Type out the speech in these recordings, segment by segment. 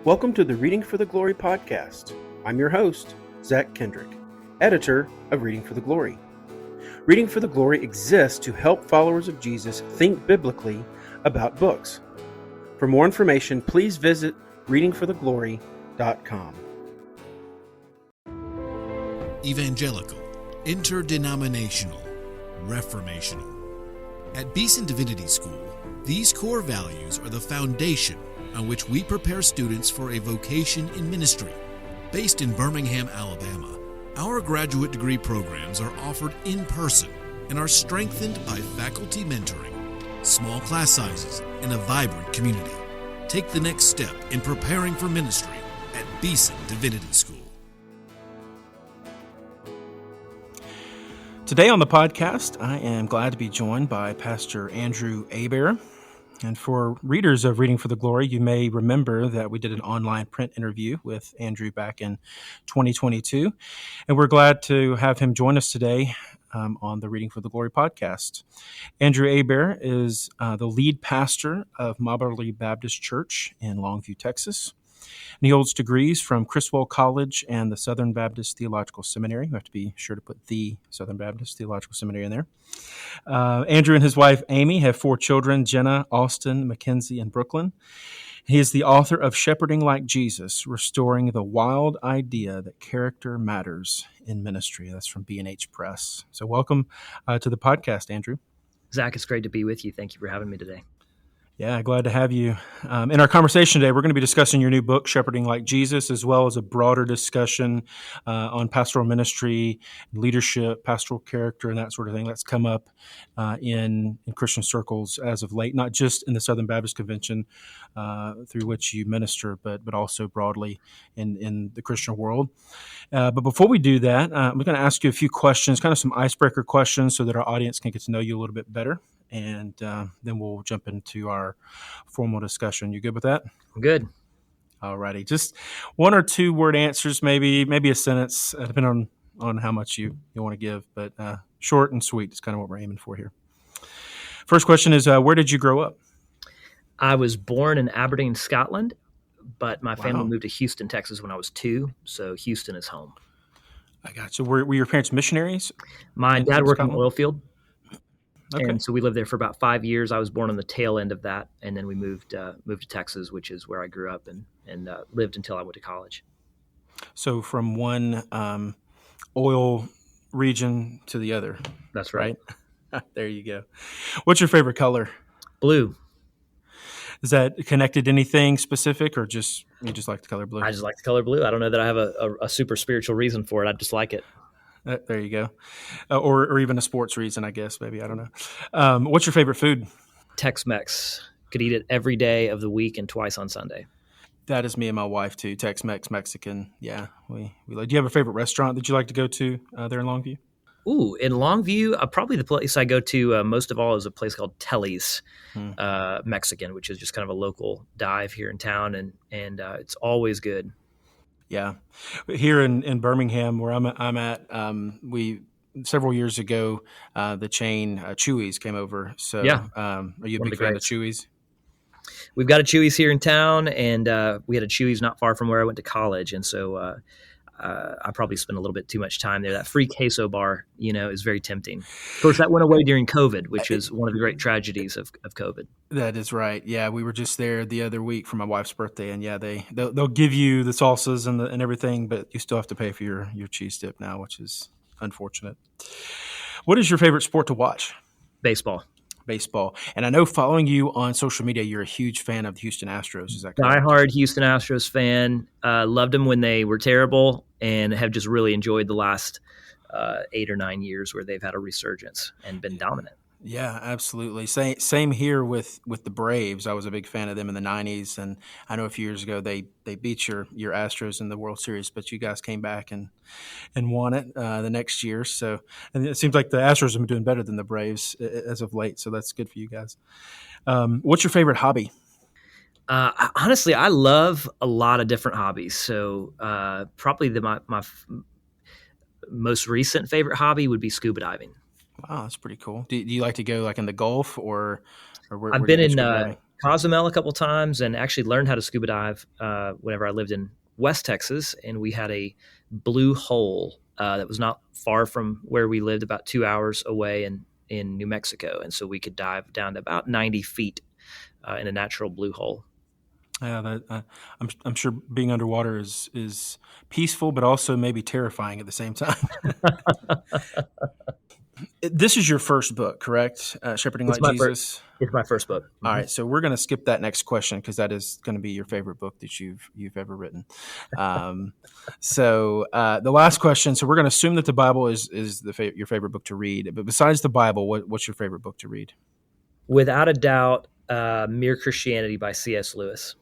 Welcome to the Reading for the Glory podcast. I'm your host, Zach Kendrick, editor of Reading for the Glory. Reading for the Glory exists to help followers of Jesus think biblically about books. For more information, please visit readingfortheglory.com. Evangelical, interdenominational, reformational. At Beeson Divinity School, these core values are the foundation on which we prepare students for a vocation in ministry. Based in Birmingham, Alabama, our graduate degree programs are offered in person and are strengthened by faculty mentoring, small class sizes, and a vibrant community. Take the next step in preparing for ministry at Beeson Divinity School. Today on the podcast, I am glad to be joined by Pastor Andrew Hébert. And for readers of Reading for the Glory, you may remember that we did an online print interview with Andrew back in 2022. And we're glad to have him join us today on the Reading for the Glory podcast. Andrew Hébert is the lead pastor of Mobberly Baptist Church in Longview, Texas. And he holds degrees from Criswell College and the Southern Baptist Theological Seminary. We have to be sure to put the Southern Baptist Theological Seminary in there. Andrew and his wife, Amy, have 4 children, Jenna, Austin, Mackenzie, and Brooklyn. He is the author of Shepherding Like Jesus, Restoring the Wild Idea That Character Matters in Ministry. That's from B&H Press. So welcome to the podcast, Andrew. Zach, it's great to be with you. Thank you for having me today. Yeah, glad to have you. In our conversation today, we're going to be discussing your new book, Shepherding Like Jesus, as well as a broader discussion on pastoral ministry, leadership, pastoral character, and that sort of thing. That's come up in Christian circles as of late, not just in the Southern Baptist Convention through which you minister, but also broadly in the Christian world. But before we do that, I'm going to ask you a few questions, kind of some icebreaker questions so that our audience can get to know you a little bit better. And then we'll jump into our formal discussion. You good with that? I'm good. All righty. Just 1 or 2 word answers, maybe a sentence, depending on how much you want to give. But short and sweet is kind of what we're aiming for here. First question is, where did you grow up? I was born in Aberdeen, Scotland, but my family Wow. moved to Houston, Texas when I was 2. So Houston is home. I got you. Were your parents missionaries? My dad worked in the Scotland? oil field. Okay. And so we lived there for about 5 years. I was born on the tail end of that. And then we moved to Texas, which is where I grew up and lived until I went to college. So from one oil region to the other. That's right. There you go. What's your favorite color? Blue. Is that connected to anything specific, or just you just like the color blue? I just like the color blue. I don't know that I have a super spiritual reason for it. I just like it. There you go. Or even a sports reason, I guess. Maybe, I don't know. What's your favorite food? Tex-Mex. Could eat it every day of the week and twice on Sunday. That is me and my wife too. Tex-Mex, Mexican. Yeah, we like. Do you have a favorite restaurant that you like to go to there in Longview? Ooh, in Longview, probably the place I go to most of all is a place called Telly's Mexican, which is just kind of a local dive here in town, and it's always good. Yeah, here in Birmingham, where I'm at, we several years ago the chain Chuy's came over. So, Yeah. Are you a One of big the fan of greats. Chuy's? We've got a Chuy's here in town, and we had a Chuy's not far from where I went to college, and so I probably spent a little bit too much time there. That free queso bar, is very tempting. Of course, that went away during COVID, which is one of the great tragedies of COVID. That is right. Yeah, we were just there the other week for my wife's birthday, and yeah, they'll give you the salsas and everything, but you still have to pay for your cheese dip now, which is unfortunate. What is your favorite sport to watch? Baseball. Baseball. And I know following you on social media, you're a huge fan of the Houston Astros. Is that correct? Diehard Houston Astros fan. Loved them when they were terrible, and have just really enjoyed the last 8 or 9 years where they've had a resurgence and been dominant. Yeah, absolutely. Same here with the Braves. I was a big fan of them in the 90s, and I know a few years ago they beat your Astros in the World Series, but you guys came back and won it the next year. So, and it seems like the Astros have been doing better than the Braves as of late, so that's good for you guys. What's your favorite hobby? Honestly, I love a lot of different hobbies. So probably my most recent favorite hobby would be scuba diving. Wow, that's pretty cool. Do you like to go like in the Gulf or where? I've do you been go in scuba diving? Cozumel a couple times, and actually learned how to scuba dive whenever I lived in West Texas, and we had a blue hole that was not far from where we lived, about 2 hours away in New Mexico, and so we could dive down to about 90 feet in a natural blue hole. Yeah, I'm sure being underwater is peaceful, but also maybe terrifying at the same time. This is your first book, correct? Shepherding Like Jesus. It's my first book. All right, so we're going to skip that next question because that is going to be your favorite book that you've ever written. So the last question. So we're going to assume that the Bible is your favorite book to read. But besides the Bible, what's your favorite book to read? Without a doubt, Mere Christianity by C.S. Lewis.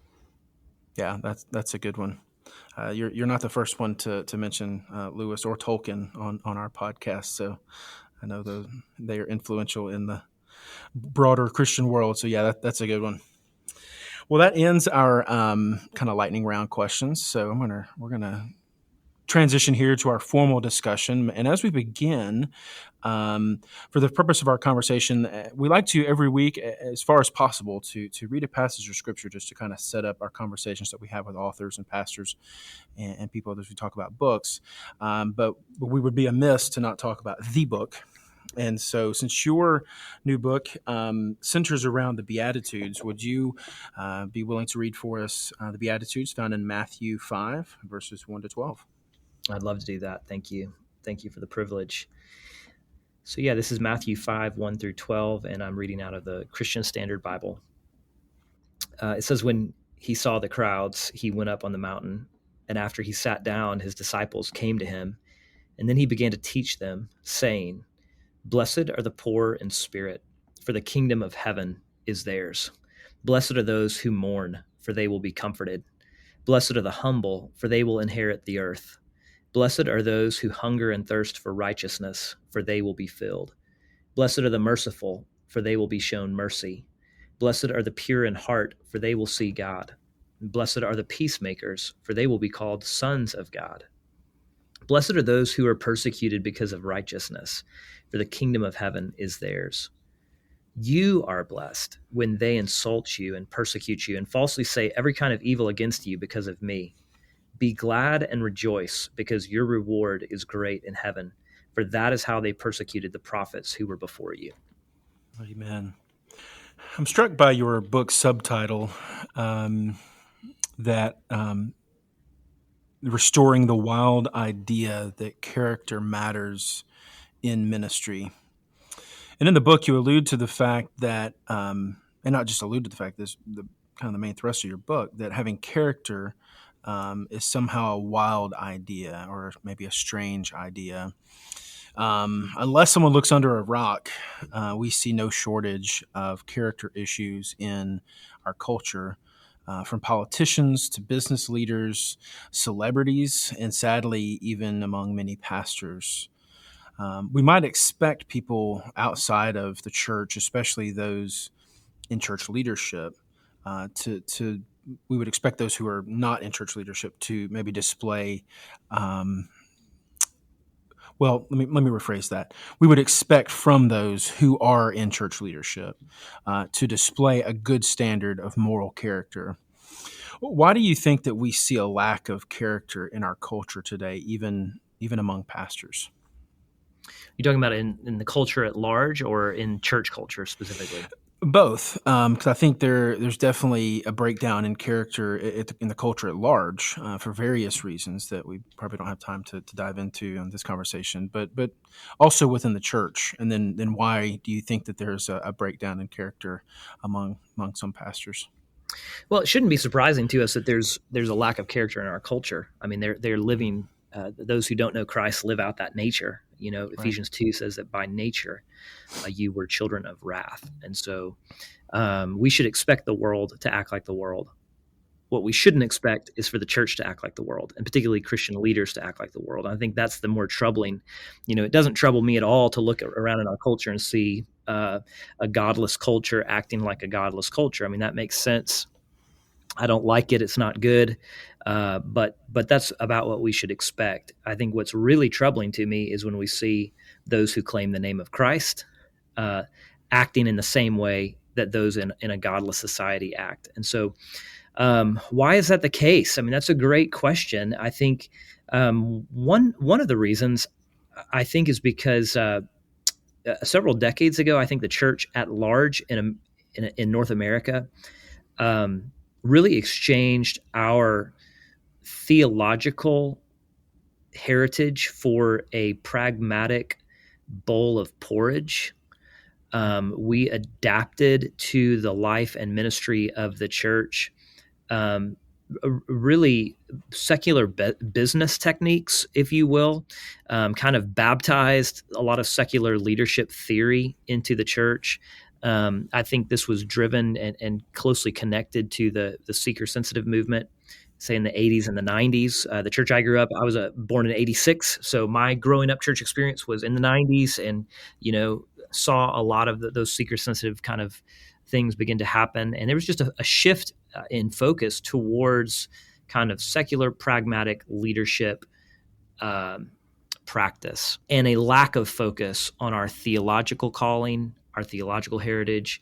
Yeah, that's a good one. You're not the first one to mention Lewis or Tolkien on our podcast, so I know they are influential in the broader Christian world. So yeah, that's a good one. Well, that ends our kind of lightning round questions. So we're gonna transition here to our formal discussion. And as we begin, for the purpose of our conversation, we like to every week, as far as possible, to read a passage of Scripture just to kind of set up our conversations that we have with authors and pastors and people as we talk about books. But we would be amiss to not talk about the book. And so since your new book centers around the Beatitudes, would you be willing to read for us the Beatitudes found in Matthew 5, verses 1 to 12? I'd love to do that. Thank you. Thank you for the privilege. So yeah, this is Matthew 5, 1 through 12, and I'm reading out of the Christian Standard Bible. It says, when he saw the crowds, he went up on the mountain, and after he sat down, his disciples came to him, and then he began to teach them, saying, "Blessed are the poor in spirit, for the kingdom of heaven is theirs. Blessed are those who mourn, for they will be comforted. Blessed are the humble, for they will inherit the earth. Blessed are those who hunger and thirst for righteousness, for they will be filled. Blessed are the merciful, for they will be shown mercy. Blessed are the pure in heart, for they will see God. Blessed are the peacemakers, for they will be called sons of God. Blessed are those who are persecuted because of righteousness, for the kingdom of heaven is theirs. You are blessed when they insult you and persecute you and falsely say every kind of evil against you because of me. Be glad and rejoice, because your reward is great in heaven, for that is how they persecuted the prophets who were before you." Amen. I'm struck by your book subtitle, that restoring the wild idea that character matters in ministry. And in the book, you allude to the fact that, and not just allude to the fact, this the kind of the main thrust of your book, that having character is somehow a wild idea or maybe a strange idea. Unless someone looks under a rock, we see no shortage of character issues in our culture, from politicians to business leaders, celebrities, and sadly, even among many pastors. We might expect people outside of the church, especially those in church leadership, we would expect those who are not in church leadership to maybe display. Well, let me rephrase that. We would expect from those who are in church leadership to display a good standard of moral character. Why do you think that we see a lack of character in our culture today, even among pastors? You talking about in the culture at large or in church culture specifically? Both, because I think there's definitely a breakdown in character in the culture at large for various reasons that we probably don't have time to dive into in this conversation, but also within the church. And then why do you think that there's a breakdown in character among some pastors? Well, it shouldn't be surprising to us that there's a lack of character in our culture. I mean, they're living. Those who don't know Christ live out that nature. You know, right. Ephesians 2 says that by nature you were children of wrath. And so we should expect the world to act like the world. What we shouldn't expect is for the church to act like the world, and particularly Christian leaders to act like the world. I think that's the more troubling. You know, it doesn't trouble me at all to look around in our culture and see a godless culture acting like a godless culture. I mean, that makes sense. I don't like it. It's not good. But that's about what we should expect. I think what's really troubling to me is when we see those who claim the name of Christ acting in the same way that those in a godless society act. And so why is that the case? I mean, that's a great question. I think one of the reasons I think is because several decades ago, I think the church at large in North America really exchanged our theological heritage for a pragmatic bowl of porridge. We adapted to the life and ministry of the church, really secular business techniques, if you will, kind of baptized a lot of secular leadership theory into the church. I think this was driven and closely connected to the seeker-sensitive movement, say in the 80s and the 90s. The church I grew up, I was born in 86, so my growing up church experience was in the 90s, and saw a lot of those seeker-sensitive kind of things begin to happen. And there was just a shift in focus towards kind of secular, pragmatic leadership practice, and a lack of focus on our theological calling, our theological heritage,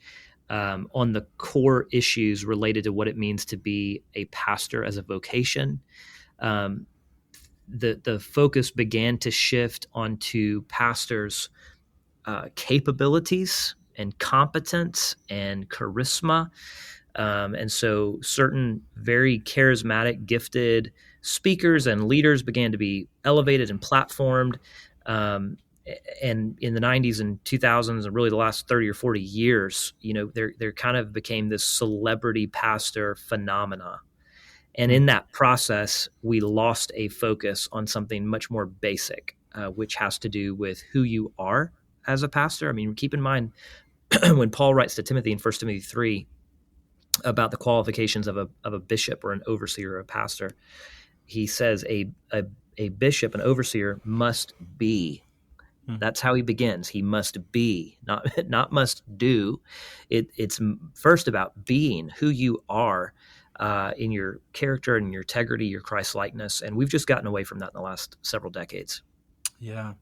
on the core issues related to what it means to be a pastor as a vocation. The focus began to shift onto pastors' capabilities and competence and charisma. And so certain very charismatic, gifted speakers and leaders began to be elevated and platformed. And in the 90s and 2000s, and really the last 30 or 40 years, there kind of became this celebrity pastor phenomena. And in that process, we lost a focus on something much more basic, which has to do with who you are as a pastor. I mean, keep in mind when Paul writes to Timothy in 1 Timothy 3 about the qualifications of a bishop or an overseer or a pastor, he says a bishop, an overseer, must be. That's how he begins. He must be, not must do. It's first about being who you are in your character and your integrity, your Christ-likeness. And we've just gotten away from that in the last several decades. Yeah.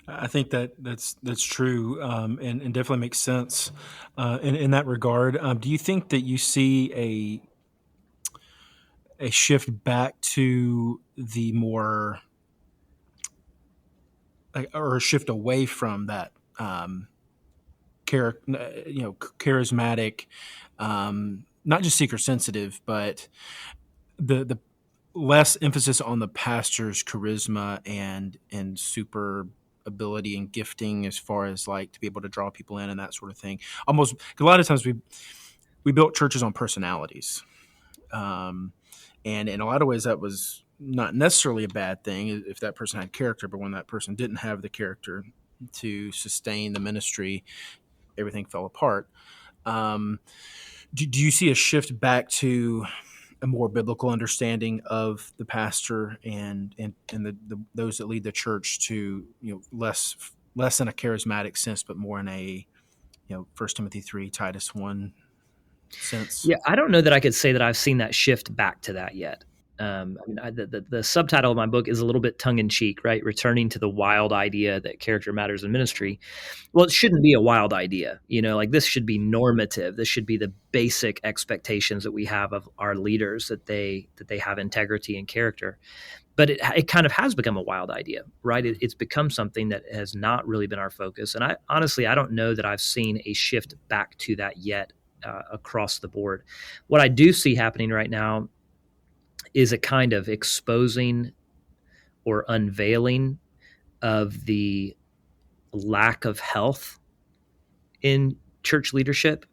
I think that's true, and definitely makes sense in that regard. Do you think that you see a shift back to the more, or a shift away from that charismatic, not just seeker sensitive, but the less emphasis on the pastor's charisma and super ability and gifting as far as like to be able to draw people in and that sort of thing. Almost a lot of times we built churches on personalities, and in a lot of ways that was not necessarily a bad thing if that person had character, but when that person didn't have the character to sustain the ministry, everything fell apart. Do you see a shift back to a more biblical understanding of the pastor and those that lead the church to less in a charismatic sense, but more in a 1 Timothy 3, Titus 1 sense? Yeah, I don't know that I could say that I've seen that shift back to that yet. The subtitle of my book is a little bit tongue-in-cheek, right? Returning to the wild idea that character matters in ministry. Well, it shouldn't be a wild idea. Like this should be normative. This should be the basic expectations that we have of our leaders, that they have integrity and character. But it kind of has become a wild idea, right? It's become something that has not really been our focus. And I don't know that I've seen a shift back to that yet across the board. What I do see happening right now is a kind of exposing or unveiling of the lack of health in church leadership.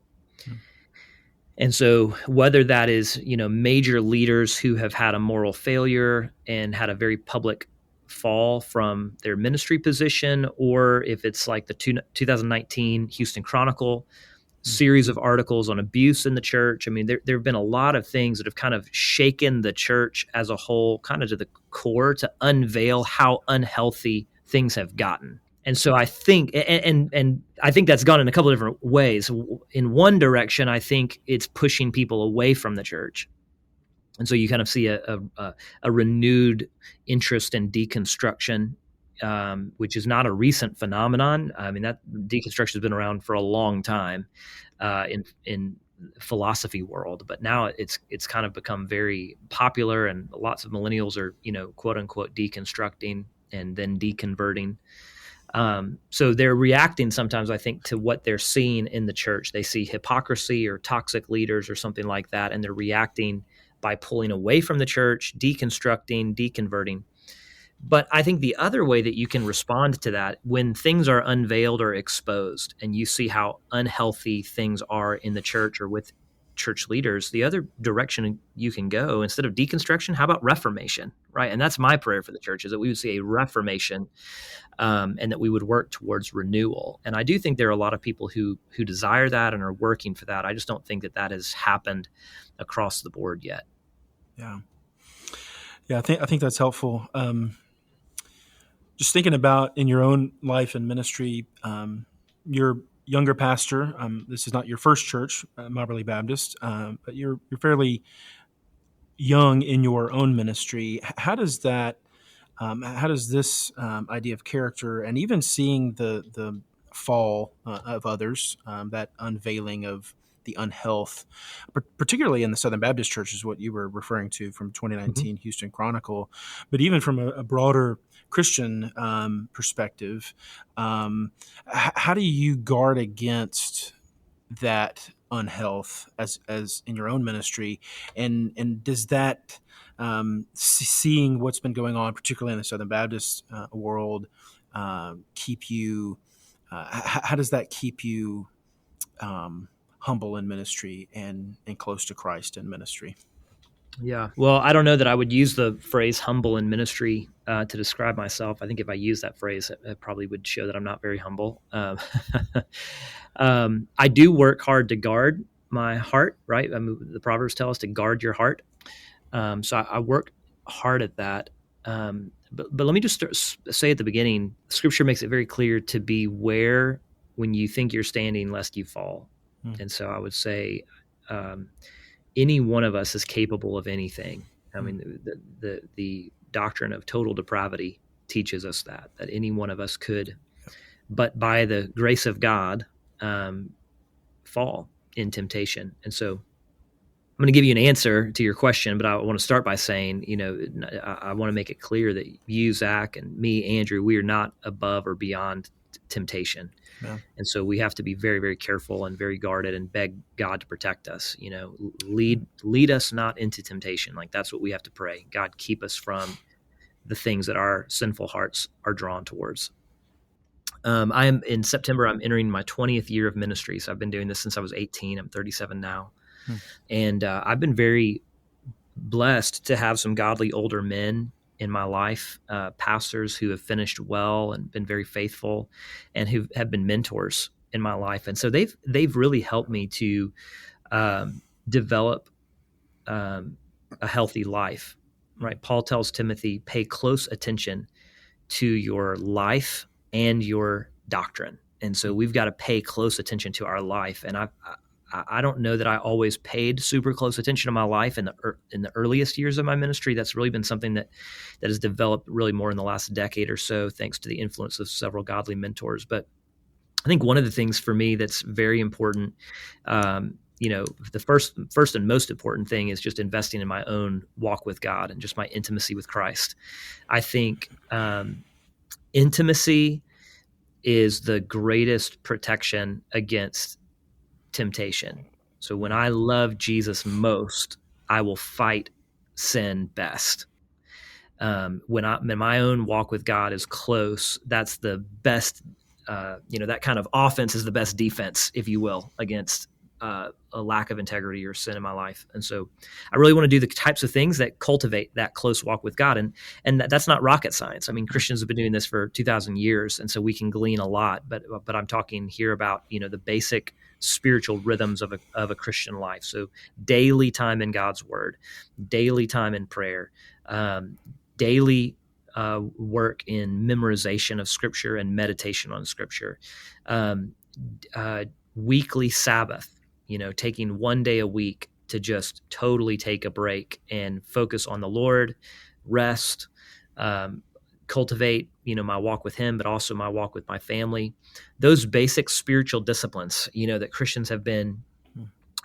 And so whether that is, major leaders who have had a moral failure and had a very public fall from their ministry position, or if it's like the 2019 Houston Chronicle series of articles on abuse in the church. I mean, there have been a lot of things that have kind of shaken the church as a whole, kind of to the core, to unveil how unhealthy things have gotten. And so I think, and I think that's gone in a couple of different ways. In one direction, I think it's pushing people away from the church. And so you kind of see a renewed interest in deconstruction which is not a recent phenomenon. I mean, that deconstruction has been around for a long time in philosophy world, but now it's kind of become very popular, and lots of millennials are, quote unquote, deconstructing and then deconverting. So they're reacting sometimes, I think, to what they're seeing in the church. They see hypocrisy or toxic leaders or something like that, and they're reacting by pulling away from the church, deconstructing, deconverting. But I think the other way that you can respond to that, when things are unveiled or exposed and you see how unhealthy things are in the church or with church leaders, the other direction you can go, instead of deconstruction, how about reformation, right? And that's my prayer for the church, is that we would see a reformation, and that we would work towards renewal. And I do think there are a lot of people who desire that and are working for that. I just don't think that has happened across the board yet. Yeah. I think that's helpful. Just thinking about in your own life and ministry, you're younger pastor. This is not your first church, Moberly Baptist, but you're fairly young in your own ministry. How does that? How does this idea of character, and even seeing the fall of others, that unveiling of the unhealth, particularly in the Southern Baptist Church, is what you were referring to from 2019 Houston Chronicle, but even from a broader Christian perspective, how do you guard against that unhealth as in your own ministry, and does that seeing what's been going on, particularly in the Southern Baptist world, keep you? How does that keep you humble in ministry and close to Christ in ministry? Yeah. Well, I don't know that I would use the phrase humble in ministry to describe myself. I think if I use that phrase, it probably would show that I'm not very humble. I do work hard to guard my heart, right? I mean, the Proverbs tell us to guard your heart. So I work hard at that. But let me just say at the beginning, Scripture makes it very clear to beware when you think you're standing, lest you fall. And so I would say any one of us is capable of anything. I mean, the doctrine of total depravity teaches us that any one of us could, but by the grace of God, fall in temptation. And so I'm going to give you an answer to your question, but I want to start by saying, I want to make it clear that you, Zach, and me, Andrew, we are not above or beyond temptation. Yeah. And so we have to be very, very careful and very guarded and beg God to protect us. Lead us not into temptation. Like, that's what we have to pray. God, keep us from the things that our sinful hearts are drawn towards. In September, I'm entering my 20th year of ministry. So I've been doing this since I was 18. I'm 37 now. And I've been very blessed to have some godly older men in my life, pastors who have finished well and been very faithful, and who have been mentors in my life. And so they've really helped me to develop a healthy life. Right? Paul tells Timothy, pay close attention to your life and your doctrine. And so we've got to pay close attention to our life. And I don't know that I always paid super close attention to my life in the earliest years of my ministry. That's really been something that has developed really more in the last decade or so, thanks to the influence of several godly mentors. But I think one of the things for me that's very important, the first and most important thing is just investing in my own walk with God and just my intimacy with Christ. I think intimacy is the greatest protection against temptation. So when I love Jesus most, I will fight sin best. When my own walk with God is close, that's the best, that kind of offense is the best defense, if you will, against a lack of integrity or sin in my life. And so I really want to do the types of things that cultivate that close walk with God. And that's not rocket science. I mean, Christians have been doing this for 2,000 years, and so we can glean a lot. But I'm talking here about, the basic spiritual rhythms of a Christian life. So daily time in God's word, daily time in prayer, daily work in memorization of Scripture and meditation on Scripture, weekly Sabbath, taking one day a week to just totally take a break and focus on the Lord, rest, cultivate my walk with him, but also my walk with my family. Those basic spiritual disciplines, that Christians have been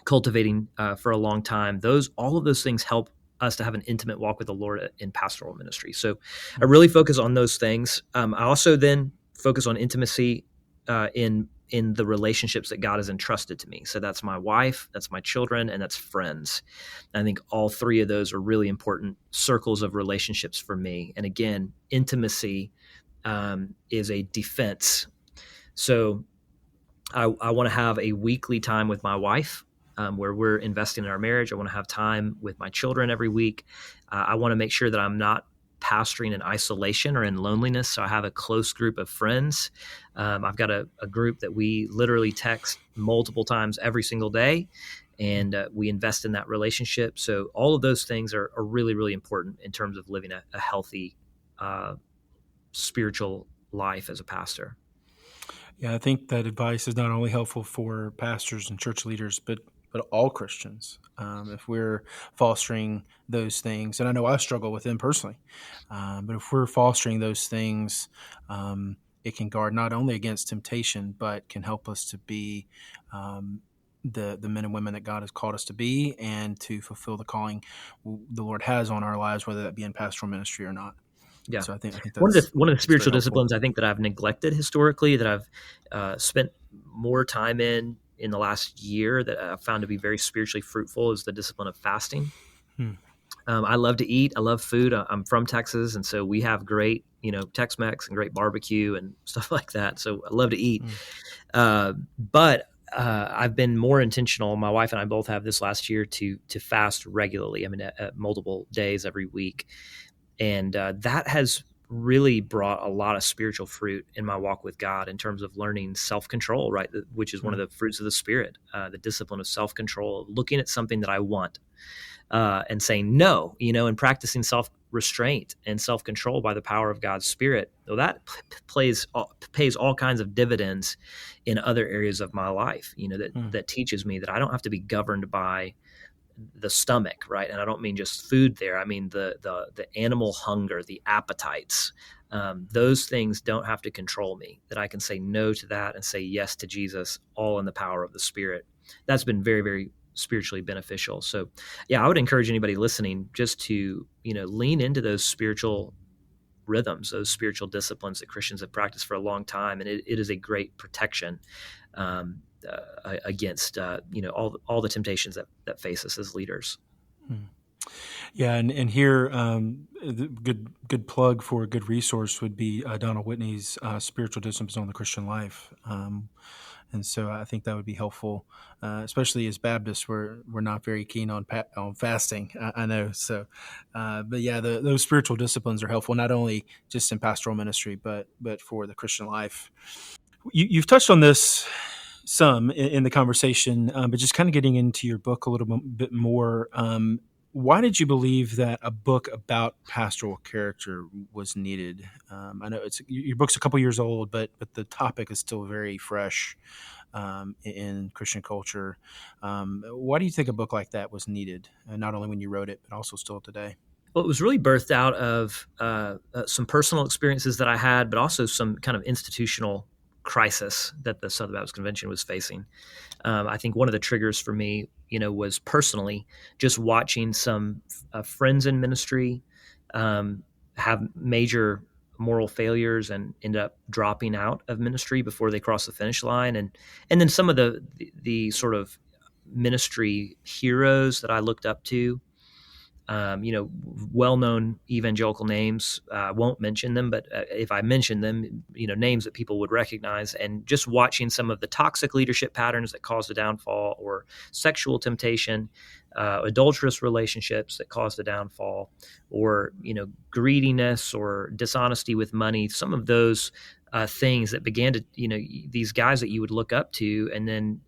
cultivating for a long time, all of those things help us to have an intimate walk with the Lord in pastoral ministry. So I really focus on those things. I also then focus on intimacy in the relationships that God has entrusted to me. So that's my wife, that's my children, and that's friends. I think all three of those are really important circles of relationships for me. And again, intimacy is a defense. So I want to have a weekly time with my wife where we're investing in our marriage. I want to have time with my children every week. I want to make sure that I'm not pastoring in isolation or in loneliness. So I have a close group of friends. I've got a group that we literally text multiple times every single day, and we invest in that relationship. So all of those things are really, really important in terms of living a healthy spiritual life as a pastor. Yeah, I think that advice is not only helpful for pastors and church leaders, but all Christians. If we're fostering those things, and I know I struggle with them personally, but if we're fostering those things, it can guard not only against temptation, but can help us to be the men and women that God has called us to be, and to fulfill the calling the Lord has on our lives, whether that be in pastoral ministry or not. Yeah. So I think that's one of the spiritual disciplines I think that I've neglected historically, that I've spent more time in the last year, that I've found to be very spiritually fruitful, is the discipline of fasting. I love to eat. I love food. I'm from Texas, and so we have great, Tex-Mex and great barbecue and stuff like that. So I love to eat. But I've been more intentional. My wife and I both have this last year to fast regularly. I mean, at multiple days every week. And that has really brought a lot of spiritual fruit in my walk with God in terms of learning self-control, right? Which is one of the fruits of the Spirit, the discipline of self-control, looking at something that I want and saying no, and practicing self-restraint and self-control by the power of God's Spirit. Though that pays all kinds of dividends in other areas of my life, that teaches me that I don't have to be governed by the stomach, right? And I don't mean just food there. I mean the animal hunger, the appetites. Those things don't have to control me, that I can say no to that and say yes to Jesus, all in the power of the Spirit. That's been very, very spiritually beneficial. So yeah, I would encourage anybody listening just to, lean into those spiritual rhythms, those spiritual disciplines that Christians have practiced for a long time. And it is a great protection against all the temptations that face us as leaders. Yeah, and here the good plug for a good resource would be Donald Whitney's Spiritual Disciplines on the Christian Life, and so I think that would be helpful, especially as Baptists. We're not very keen on fasting, I know. So, but yeah, those spiritual disciplines are helpful not only just in pastoral ministry, but for the Christian life. You've touched on this some in the conversation, but just kind of getting into your book a little bit more. Why did you believe that a book about pastoral character was needed? I know your book's a couple years old, but the topic is still very fresh in Christian culture. Why do you think a book like that was needed, not only when you wrote it, but also still today? Well, it was really birthed out of some personal experiences that I had, but also some kind of institutional crisis that the Southern Baptist Convention was facing. I think one of the triggers for me, was personally just watching some friends in ministry have major moral failures and end up dropping out of ministry before they cross the finish line, and then some of the sort of ministry heroes that I looked up to. Well-known evangelical names. I won't mention them, but if I mention them, names that people would recognize, and just watching some of the toxic leadership patterns that caused the downfall, or sexual temptation, adulterous relationships that caused the downfall, or, greediness or dishonesty with money, some of those things that began to, these guys that you would look up to, and then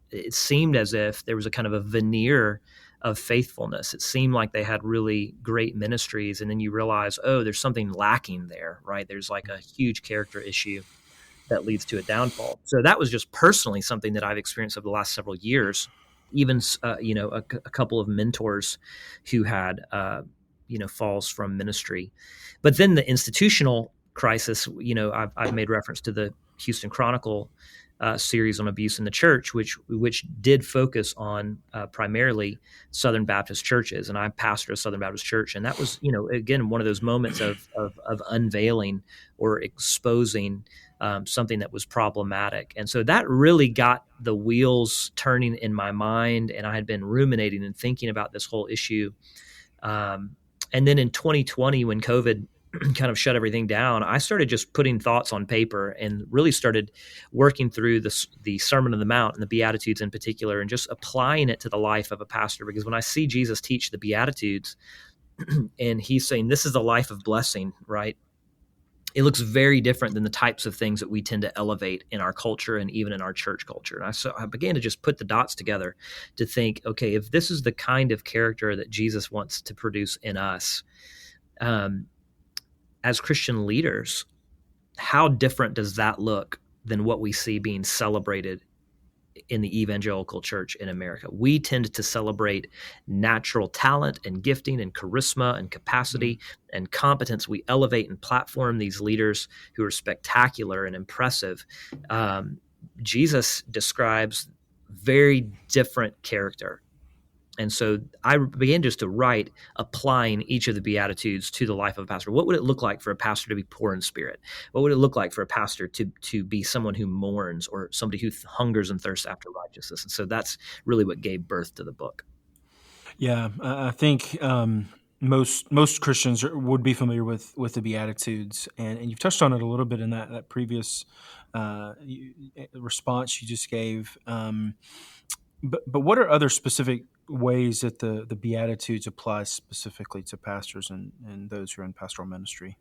it seemed as if there was a kind of a veneer of faithfulness. It seemed like they had really great ministries, and then you realize, there's something lacking there, right? There's like a huge character issue that leads to a downfall. So that was just personally something that I've experienced over the last several years. Even, a couple of mentors who had, falls from ministry. But then the institutional crisis, I've made reference to the Houston Chronicle series on abuse in the church, which did focus on primarily Southern Baptist churches, and I pastor a Southern Baptist church, and that was, again, one of those moments of unveiling or exposing something that was problematic, and so that really got the wheels turning in my mind, and I had been ruminating and thinking about this whole issue, and then in 2020, when COVID kind of shut everything down, I started just putting thoughts on paper and really started working through the Sermon on the Mount and the Beatitudes in particular, and just applying it to the life of a pastor. Because when I see Jesus teach the Beatitudes and he's saying, this is the life of blessing, right? It looks very different than the types of things that we tend to elevate in our culture and even in our church culture. And I began to just put the dots together to think, okay, if this is the kind of character that Jesus wants to produce in us, as Christian leaders, how different does that look than what we see being celebrated in the evangelical church in America? We tend to celebrate natural talent and gifting and charisma and capacity and competence. We elevate and platform these leaders who are spectacular and impressive. Jesus describes very different character. And so I began just to write, applying each of the Beatitudes to the life of a pastor. What would it look like for a pastor to be poor in spirit? What would it look like for a pastor to be someone who mourns, or somebody who hungers and thirsts after righteousness? And so that's really what gave birth to the book. Yeah, I think most Christians would be familiar with the Beatitudes, and you've touched on it a little bit in that previous response you just gave. But what are other specific ways that the Beatitudes apply specifically to pastors and those who are in pastoral ministry?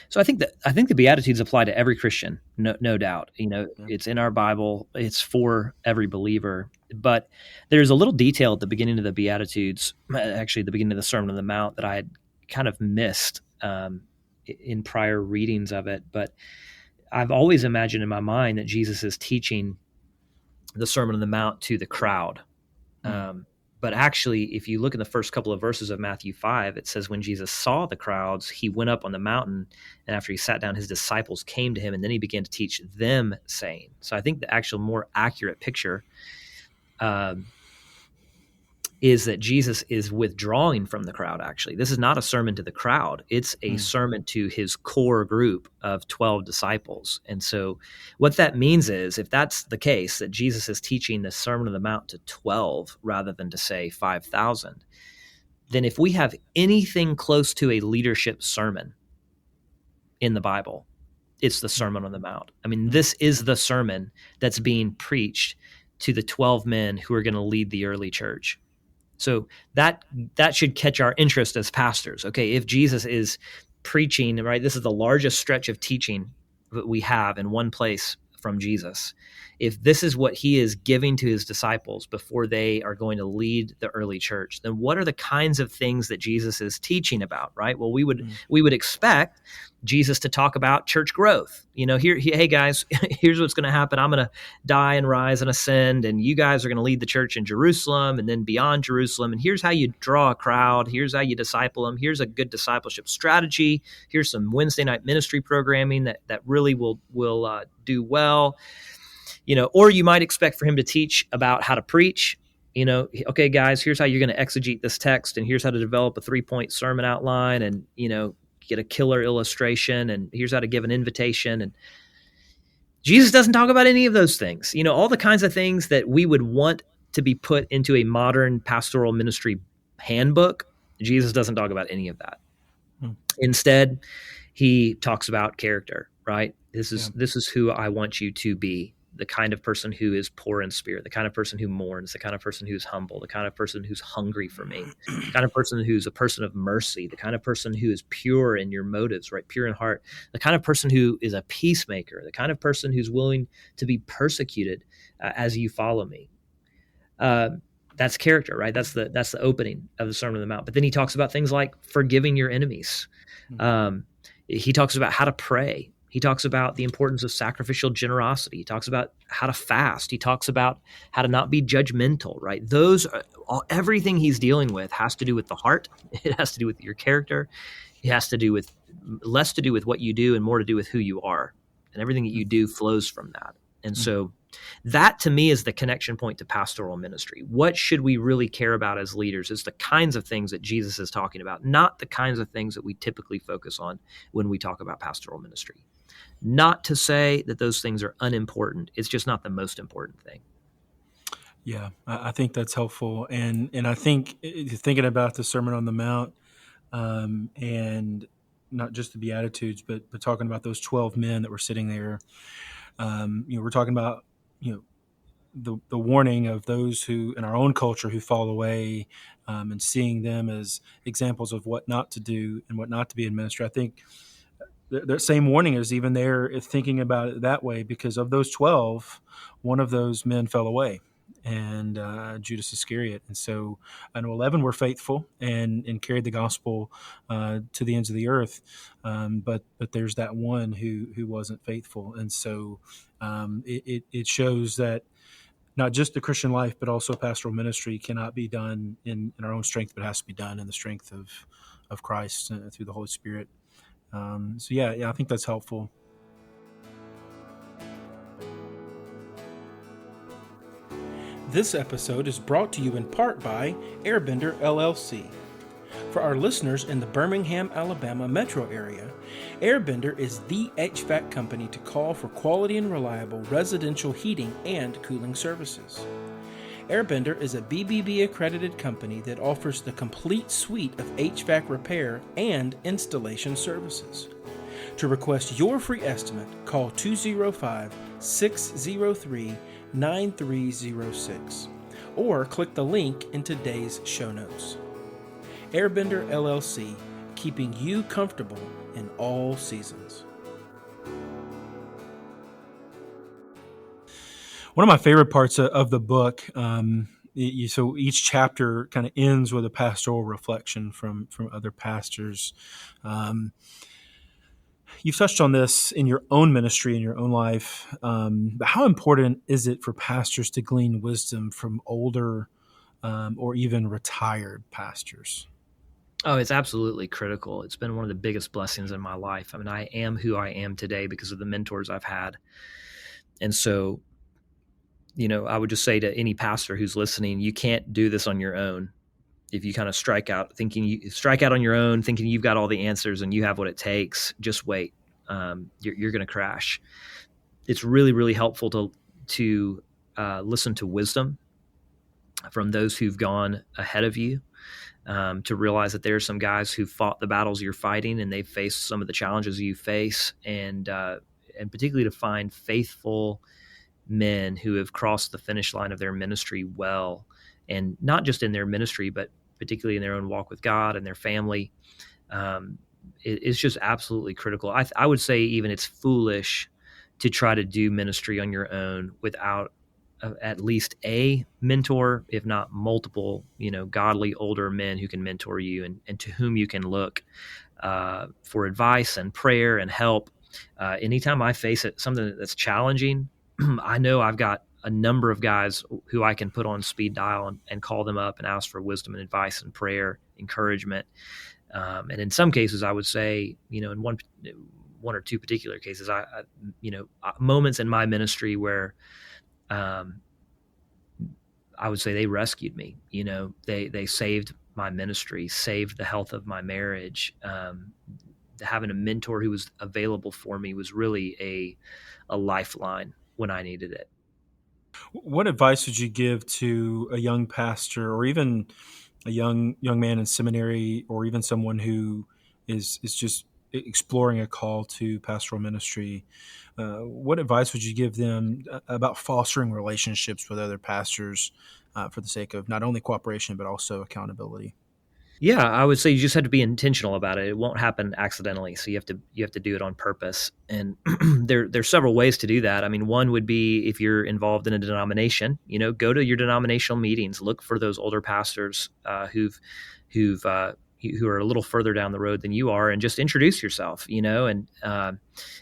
So I think the Beatitudes apply to every Christian, no doubt. It's in our Bible. It's for every believer. But there's a little detail at the beginning of the Beatitudes, actually the beginning of the Sermon on the Mount, that I had kind of missed in prior readings of it. But I've always imagined in my mind that Jesus is teaching the Sermon on the Mount to the crowd. But actually, if you look in the first couple of verses of Matthew 5, it says when Jesus saw the crowds, he went up on the mountain, and after he sat down, his disciples came to him, and then he began to teach them, saying. So I think the actual more accurate picture is that Jesus is withdrawing from the crowd, actually. This is not a sermon to the crowd. It's a sermon to his core group of 12 disciples. And so what that means is, if that's the case, that Jesus is teaching the Sermon on the Mount to 12 rather than to, say, 5,000, then if we have anything close to a leadership sermon in the Bible, it's the Sermon on the Mount. I mean, this is the sermon that's being preached to the 12 men who are going to lead the early church. So that should catch our interest as pastors. Okay, if Jesus is preaching, right, this is the largest stretch of teaching that we have in one place from Jesus. If this is what he is giving to his disciples before they are going to lead the early church, then what are the kinds of things that Jesus is teaching about, right? Well, we would expect Jesus to talk about church growth. Hey guys, here's what's going to happen. I'm going to die and rise and ascend, and you guys are going to lead the church in Jerusalem and then beyond Jerusalem. And here's how you draw a crowd. Here's how you disciple them. Here's a good discipleship strategy. Here's some Wednesday night ministry programming that really will do well. Or you might expect for him to teach about how to preach. Okay, guys, here's how you're going to exegete this text, and here's how to develop a 3-point sermon outline, and get a killer illustration, and here's how to give an invitation. And Jesus doesn't talk about any of those things. All the kinds of things that we would want to be put into a modern pastoral ministry handbook, Jesus doesn't talk about any of that. Instead, he talks about character, right? This is who I want you to be. The kind of person who is poor in spirit, the kind of person who mourns, the kind of person who's humble, the kind of person who's hungry for me, the kind of person who's a person of mercy, the kind of person who is pure in your motives, right? Pure in heart, the kind of person who is a peacemaker, the kind of person who's willing to be persecuted as you follow me. That's character, right? That's the opening of the Sermon on the Mount. But then he talks about things like forgiving your enemies. He talks about how to pray. He talks about the importance of sacrificial generosity. He talks about how to fast. He talks about how to not be judgmental, right? Everything he's dealing with has to do with the heart. It has to do with your character. It has to do with less to do with what you do and more to do with who you are. And everything that you do flows from that. And so that to me is the connection point to pastoral ministry. What should we really care about as leaders is the kinds of things that Jesus is talking about, not the kinds of things that we typically focus on when we talk about pastoral ministry. Not to say that those things are unimportant. It's just not the most important thing. Yeah, I think that's helpful. And I think thinking about the Sermon on the Mount, and not just the Beatitudes, but talking about those 12 men that were sitting there, we're talking about, the warning of those who in our own culture who fall away, and seeing them as examples of what not to do and what not to be in ministry. I think the same warning is even there if thinking about it that way, because of those 12, one of those men fell away, and Judas Iscariot. And so I know 11 were faithful and carried the gospel to the ends of the earth, but there's that one who wasn't faithful. And so it shows that not just the Christian life, but also pastoral ministry cannot be done in our own strength, but has to be done in the strength of Christ through the Holy Spirit. So I think that's helpful. This episode is brought to you in part by Airbender LLC. For our listeners in the Birmingham, Alabama metro area, Airbender is the HVAC company to call for quality and reliable residential heating and cooling services. Airbender is a BBB accredited company that offers the complete suite of HVAC repair and installation services. To request your free estimate, call 205-603-9306 or click the link in today's show notes. Airbender LLC, keeping you comfortable in all seasons. One of my favorite parts of the book, so each chapter kind of ends with a pastoral reflection from other pastors. You've touched on this in your own ministry, in your own life, but how important is it for pastors to glean wisdom from older or even retired pastors? Oh, it's absolutely critical. It's been one of the biggest blessings in my life. I mean, I am who I am today because of the mentors I've had. And so, I would just say to any pastor who's listening, you can't do this on your own. If you kind of strike out on your own, thinking you've got all the answers and you have what it takes, just wait. You're going to crash. It's really, really helpful to listen to wisdom from those who've gone ahead of you. To realize that there are some guys who fought the battles you're fighting and they've faced some of the challenges you face, and particularly to find faithful men who have crossed the finish line of their ministry well, and not just in their ministry, but particularly in their own walk with God and their family. It's just absolutely critical. I would say even it's foolish to try to do ministry on your own without at least a mentor, if not multiple, godly older men who can mentor you and to whom you can look for advice and prayer and help. Anytime I face something that's challenging, I know I've got a number of guys who I can put on speed dial and call them up and ask for wisdom and advice and prayer, encouragement. And in some cases, I would say, in one or two particular cases, I moments in my ministry where I would say they rescued me. They saved my ministry, saved the health of my marriage. Having a mentor who was available for me was really a lifeline when I needed it. What advice would you give to a young pastor, or even a young man in seminary, or even someone who is just exploring a call to pastoral ministry? What advice would you give them about fostering relationships with other pastors for the sake of not only cooperation, but also accountability? Yeah, I would say you just have to be intentional about it. It won't happen accidentally. So you have to do it on purpose. And there's several ways to do that. I mean, one would be if you're involved in a denomination, go to your denominational meetings, look for those older pastors who are a little further down the road than you are, and just introduce yourself, and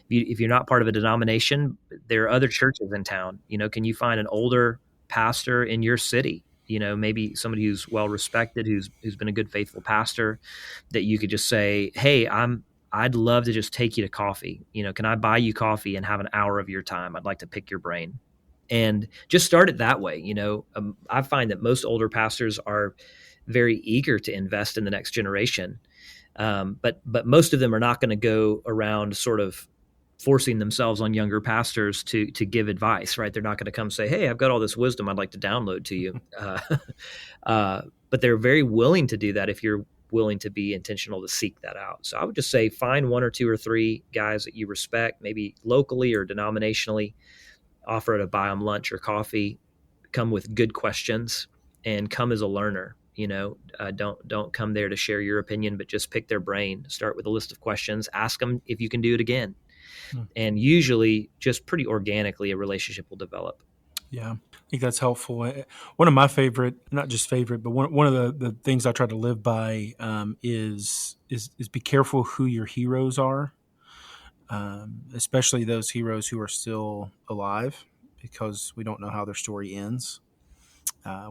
if you're not part of a denomination, there are other churches in town. Can you find an older pastor in your city? Maybe somebody who's well respected, who's been a good, faithful pastor, that you could just say, hey, I'm I'd love to just take you to coffee. Can I buy you coffee and have an hour of your time? I'd like to pick your brain. And just start it that way. I find that most older pastors are very eager to invest in the next generation. But most of them are not going to go around sort of forcing themselves on younger pastors to give advice, right? They're not going to come say, "Hey, I've got all this wisdom I'd like to download to you." But they're very willing to do that if you're willing to be intentional to seek that out. So I would just say find one or two or three guys that you respect, maybe locally or denominationally, offer to buy them lunch or coffee, come with good questions, and come as a learner. Don't come there to share your opinion, but just pick their brain. Start with a list of questions. Ask them if you can do it again. And usually just pretty organically a relationship will develop. Yeah, I think that's helpful. One of my favorite, not just favorite, but one of the things I try to live by is be careful who your heroes are, especially those heroes who are still alive, because we don't know how their story ends.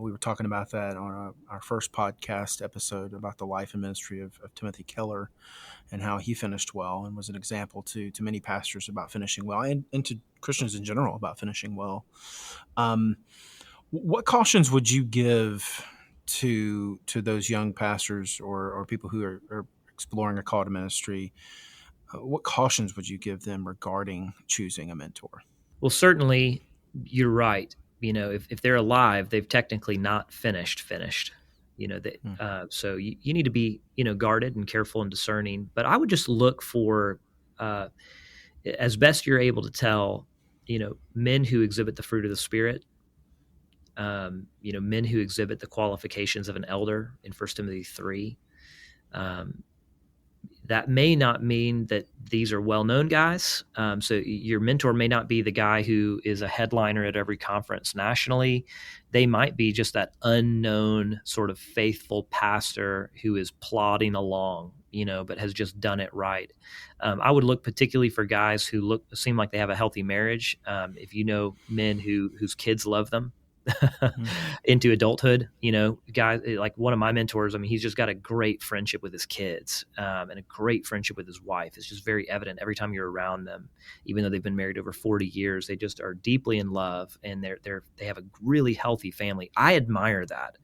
We were talking about that on our first podcast episode about the life and ministry of Timothy Keller and how he finished well and was an example to many pastors about finishing well and to Christians in general about finishing well. What cautions would you give to those young pastors or people who are exploring a call to ministry? What cautions would you give them regarding choosing a mentor? Well, certainly you're right. If they're alive, they've technically not finished. So you need to be, guarded and careful and discerning. But I would just look for, as best you're able to tell, men who exhibit the fruit of the Spirit, men who exhibit the qualifications of an elder in 1 Timothy 3. That may not mean that these are well-known guys. So your mentor may not be the guy who is a headliner at every conference nationally. They might be just that unknown sort of faithful pastor who is plodding along, but has just done it right. I would look particularly for guys who seem like they have a healthy marriage. If you know men whose kids love them, into adulthood, guys like one of my mentors, he's just got a great friendship with his kids, and a great friendship with his wife. It's just very evident every time you're around them, even though they've been married over 40 years, they just are deeply in love and they have a really healthy family. I admire that.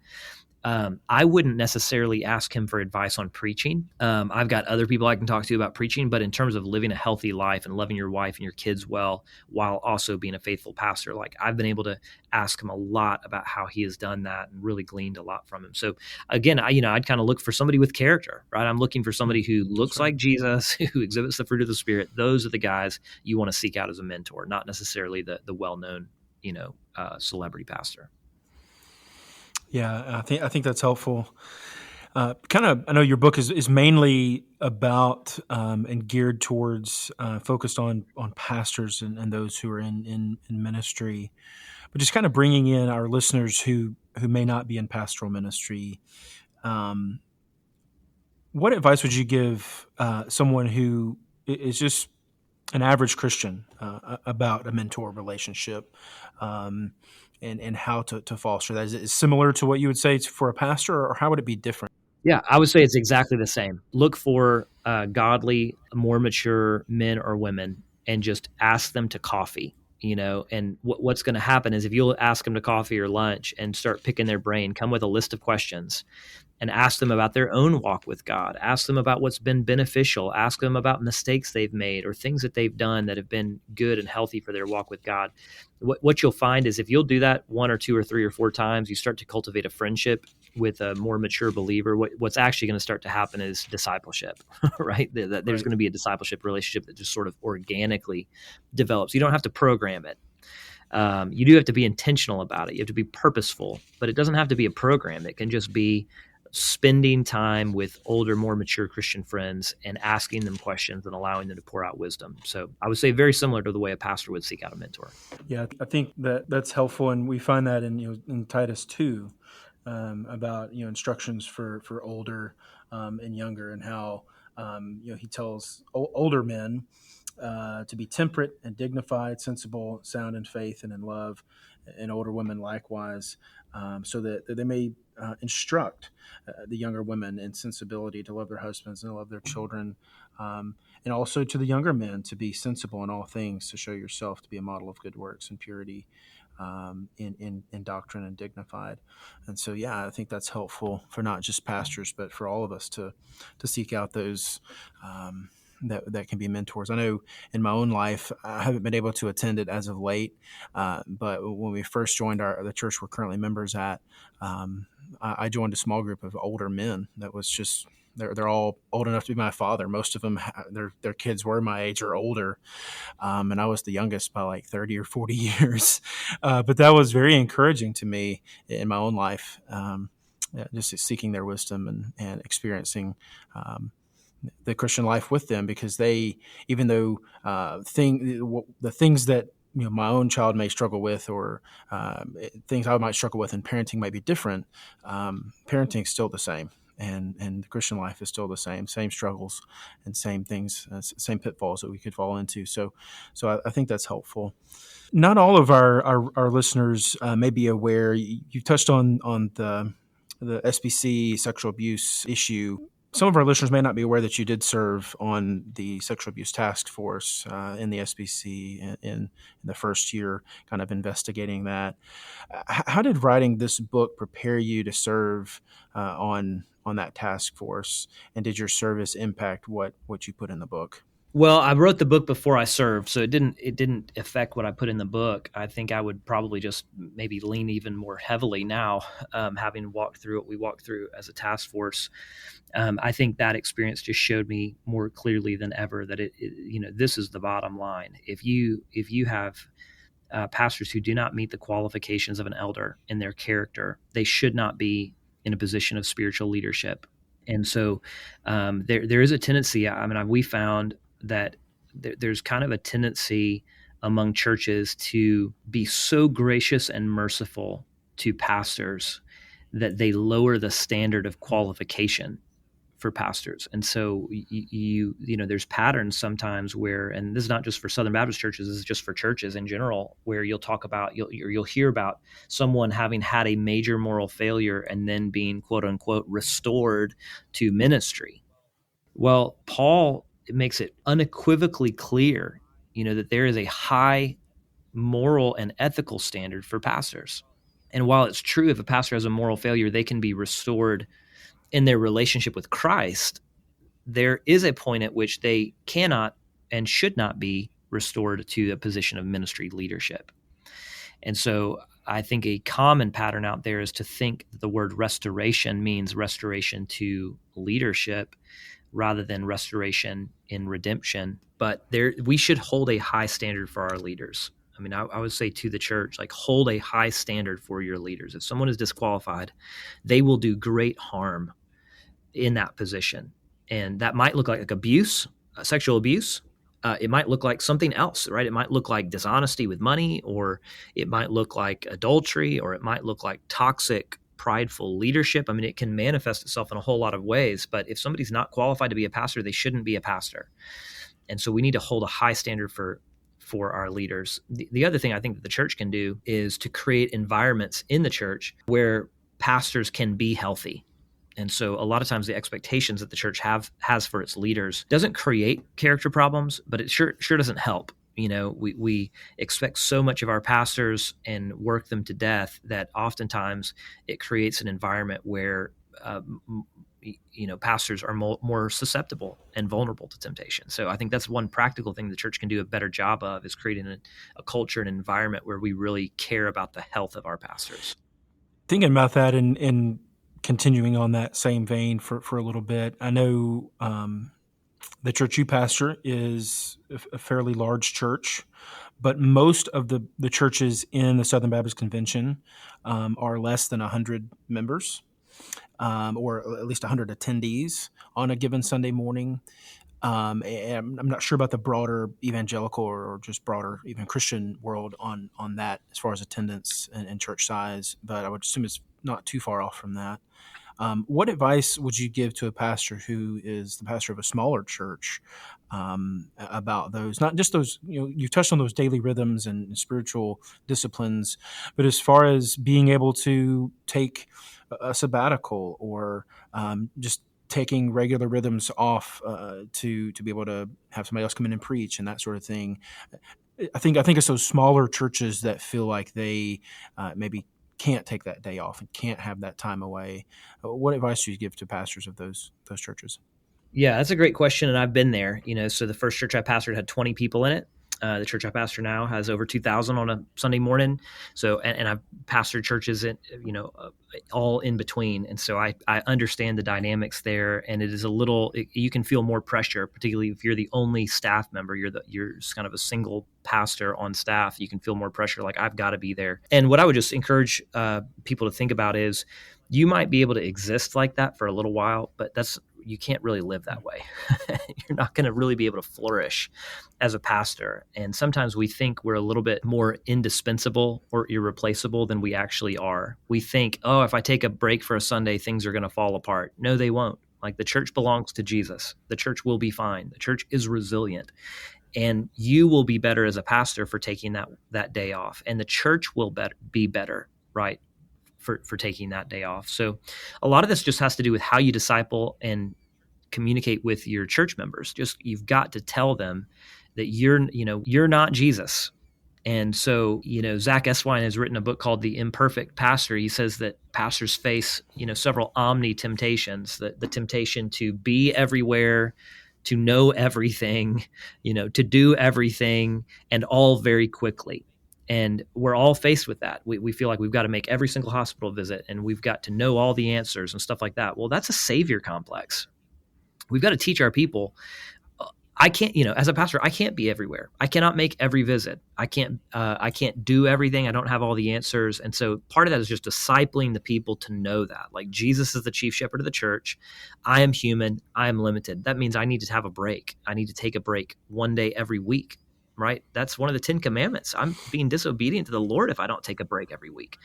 I wouldn't necessarily ask him for advice on preaching. I've got other people I can talk to about preaching, but in terms of living a healthy life and loving your wife and your kids well, while also being a faithful pastor, like I've been able to ask him a lot about how he has done that and really gleaned a lot from him. So again, I'd kind of look for somebody with character, right? I'm looking for somebody who looks like Jesus, who exhibits the fruit of the Spirit. Those are the guys you want to seek out as a mentor, not necessarily the well-known, celebrity pastor. Yeah, I think that's helpful. I know your book is mainly about and geared towards focused on pastors and those who are in ministry, but just kind of bringing in our listeners who may not be in pastoral ministry. What advice would you give someone who is just an average Christian about a mentor relationship? And how to foster that? Is it similar to what you would say for a pastor, or how would it be different? Yeah, I would say it's exactly the same. Look for godly, more mature men or women and just ask them to coffee, and what's going to happen is if you'll ask them to coffee or lunch and start picking their brain, come with a list of questions and ask them about their own walk with God. Ask them about what's been beneficial. Ask them about mistakes they've made or things that they've done that have been good and healthy for their walk with God. What you'll find is if you'll do that 1 or 2 or 3 or 4 times, you start to cultivate a friendship with a more mature believer. What's actually going to start to happen is discipleship, right? There's going to be a discipleship relationship that just sort of organically develops. You don't have to program it. You do have to be intentional about it. You have to be purposeful, but it doesn't have to be a program. It can just be spending time with older, more mature Christian friends and asking them questions and allowing them to pour out wisdom. So I would say very similar to the way a pastor would seek out a mentor. Yeah, I think that's helpful, and we find that in Titus 2 about instructions for older and younger, and how he tells older men to be temperate and dignified, sensible, sound in faith and in love, and older women likewise, so that they may instruct the younger women in sensibility to love their husbands and love their children, and also to the younger men to be sensible in all things, to show yourself to be a model of good works and purity, in doctrine and dignified. And so, yeah, I think that's helpful for not just pastors, but for all of us to seek out those that can be mentors. I know in my own life, I haven't been able to attend it as of late, but when we first joined the church we're currently members at, I joined a small group of older men that was just they're all old enough to be my father. Most of them, their kids were my age or older, and I was the youngest by like 30 or 40 years. But that was very encouraging to me in my own life, just seeking their wisdom and experiencing the Christian life with them, because they, even though the things that my own child may struggle with, or things I might struggle with in parenting might be different, parenting is still the same. And the Christian life is still the same struggles and same things, same pitfalls that we could fall into. So I think that's helpful. Not all of our listeners may be aware. You touched on the SBC sexual abuse issue. Some of our listeners may not be aware that you did serve on the sexual abuse task force in the SBC in the first year, kind of investigating that. How did writing this book prepare you to serve on that task force, and did your service impact what you put in the book? Well, I wrote the book before I served, so it didn't affect what I put in the book. I think I would probably just maybe lean even more heavily now, having walked through what we walked through as a task force. I think that experience just showed me more clearly than ever that this is the bottom line. If you have pastors who do not meet the qualifications of an elder in their character, they should not be in a position of spiritual leadership. And so there is a tendency. We found that there's kind of a tendency among churches to be so gracious and merciful to pastors that they lower the standard of qualification for pastors. And so there's patterns sometimes where, and this is not just for Southern Baptist churches, this is just for churches in general, where you'll hear about someone having had a major moral failure and then being quote unquote restored to ministry. Well, Paul makes it unequivocally clear, that there is a high moral and ethical standard for pastors. And while it's true if a pastor has a moral failure, they can be restored in their relationship with Christ, there is a point at which they cannot and should not be restored to a position of ministry leadership. And so I think a common pattern out there is to think that the word restoration means restoration to leadership rather than restoration in redemption. But we should hold a high standard for our leaders. I would say to the church, hold a high standard for your leaders. If someone is disqualified, they will do great harm in that position. And that might look like abuse, sexual abuse. It might look like something else, right? It might look like dishonesty with money, or it might look like adultery, or it might look like toxic, prideful leadership. It can manifest itself in a whole lot of ways. But if somebody's not qualified to be a pastor, they shouldn't be a pastor. And so we need to hold a high standard for our leaders. The other thing I think that the church can do is to create environments in the church where pastors can be healthy. And so a lot of times the expectations that the church has for its leaders doesn't create character problems, but it sure doesn't help. We expect so much of our pastors and work them to death that oftentimes it creates an environment where pastors are more susceptible and vulnerable to temptation. So I think that's one practical thing the church can do a better job of, is creating a culture and environment where we really care about the health of our pastors. Thinking about that and continuing on that same vein for a little bit, I know the church you pastor is a fairly large church, but most of the churches in the Southern Baptist Convention are less than 100 members, or at least 100 attendees on a given Sunday morning. And I'm not sure about the broader evangelical or just broader even Christian world on that as far as attendance and church size, but I would assume it's not too far off from that. What advice would you give to a pastor who is the pastor of a smaller church about those, not just those, you touched on those daily rhythms and spiritual disciplines, but as far as being able to take a sabbatical or just taking regular rhythms off to be able to have somebody else come in and preach and that sort of thing. I think it's those smaller churches that feel like they maybe can't take that day off and can't have that time away. What advice do you give to pastors of those churches? Yeah, that's a great question, and I've been there. So the first church I pastored had 20 people in it. The church I pastor now has over 2,000 on a Sunday morning. So, and I've pastored churches in, all in between. And so I understand the dynamics there, and it is you can feel more pressure, particularly if you're the only staff member, you're kind of a single pastor on staff. You can feel more pressure, like I've got to be there. And what I would just encourage people to think about is you might be able to exist like that for a little while, but you can't really live that way. You're not going to really be able to flourish as a pastor. And sometimes we think we're a little bit more indispensable or irreplaceable than we actually are. We think, if I take a break for a Sunday, things are going to fall apart. No, they won't. Like, the church belongs to Jesus. The church will be fine. The church is resilient. And you will be better as a pastor for taking that day off. And the church will be better, right, for taking that day off. So a lot of this just has to do with how you disciple and communicate with your church members. Just, you've got to tell them that you're not Jesus. And so, Zach Eswine has written a book called The Imperfect Pastor. He says that pastors face, several omni temptations, the temptation to be everywhere, to know everything, to do everything, and all very quickly. And we're all faced with that. We feel like we've got to make every single hospital visit, and we've got to know all the answers and stuff like that. Well, that's a savior complex. We've got to teach our people. I can't, as a pastor, I can't be everywhere. I cannot make every visit. I can't do everything. I don't have all the answers. And so part of that is just discipling the people to know that, like, Jesus is the chief shepherd of the church. I am human. I am limited. That means I need to have a break. I need to take a break one day every week. Right? That's one of the 10 commandments. I'm being disobedient to the Lord if I don't take a break every week.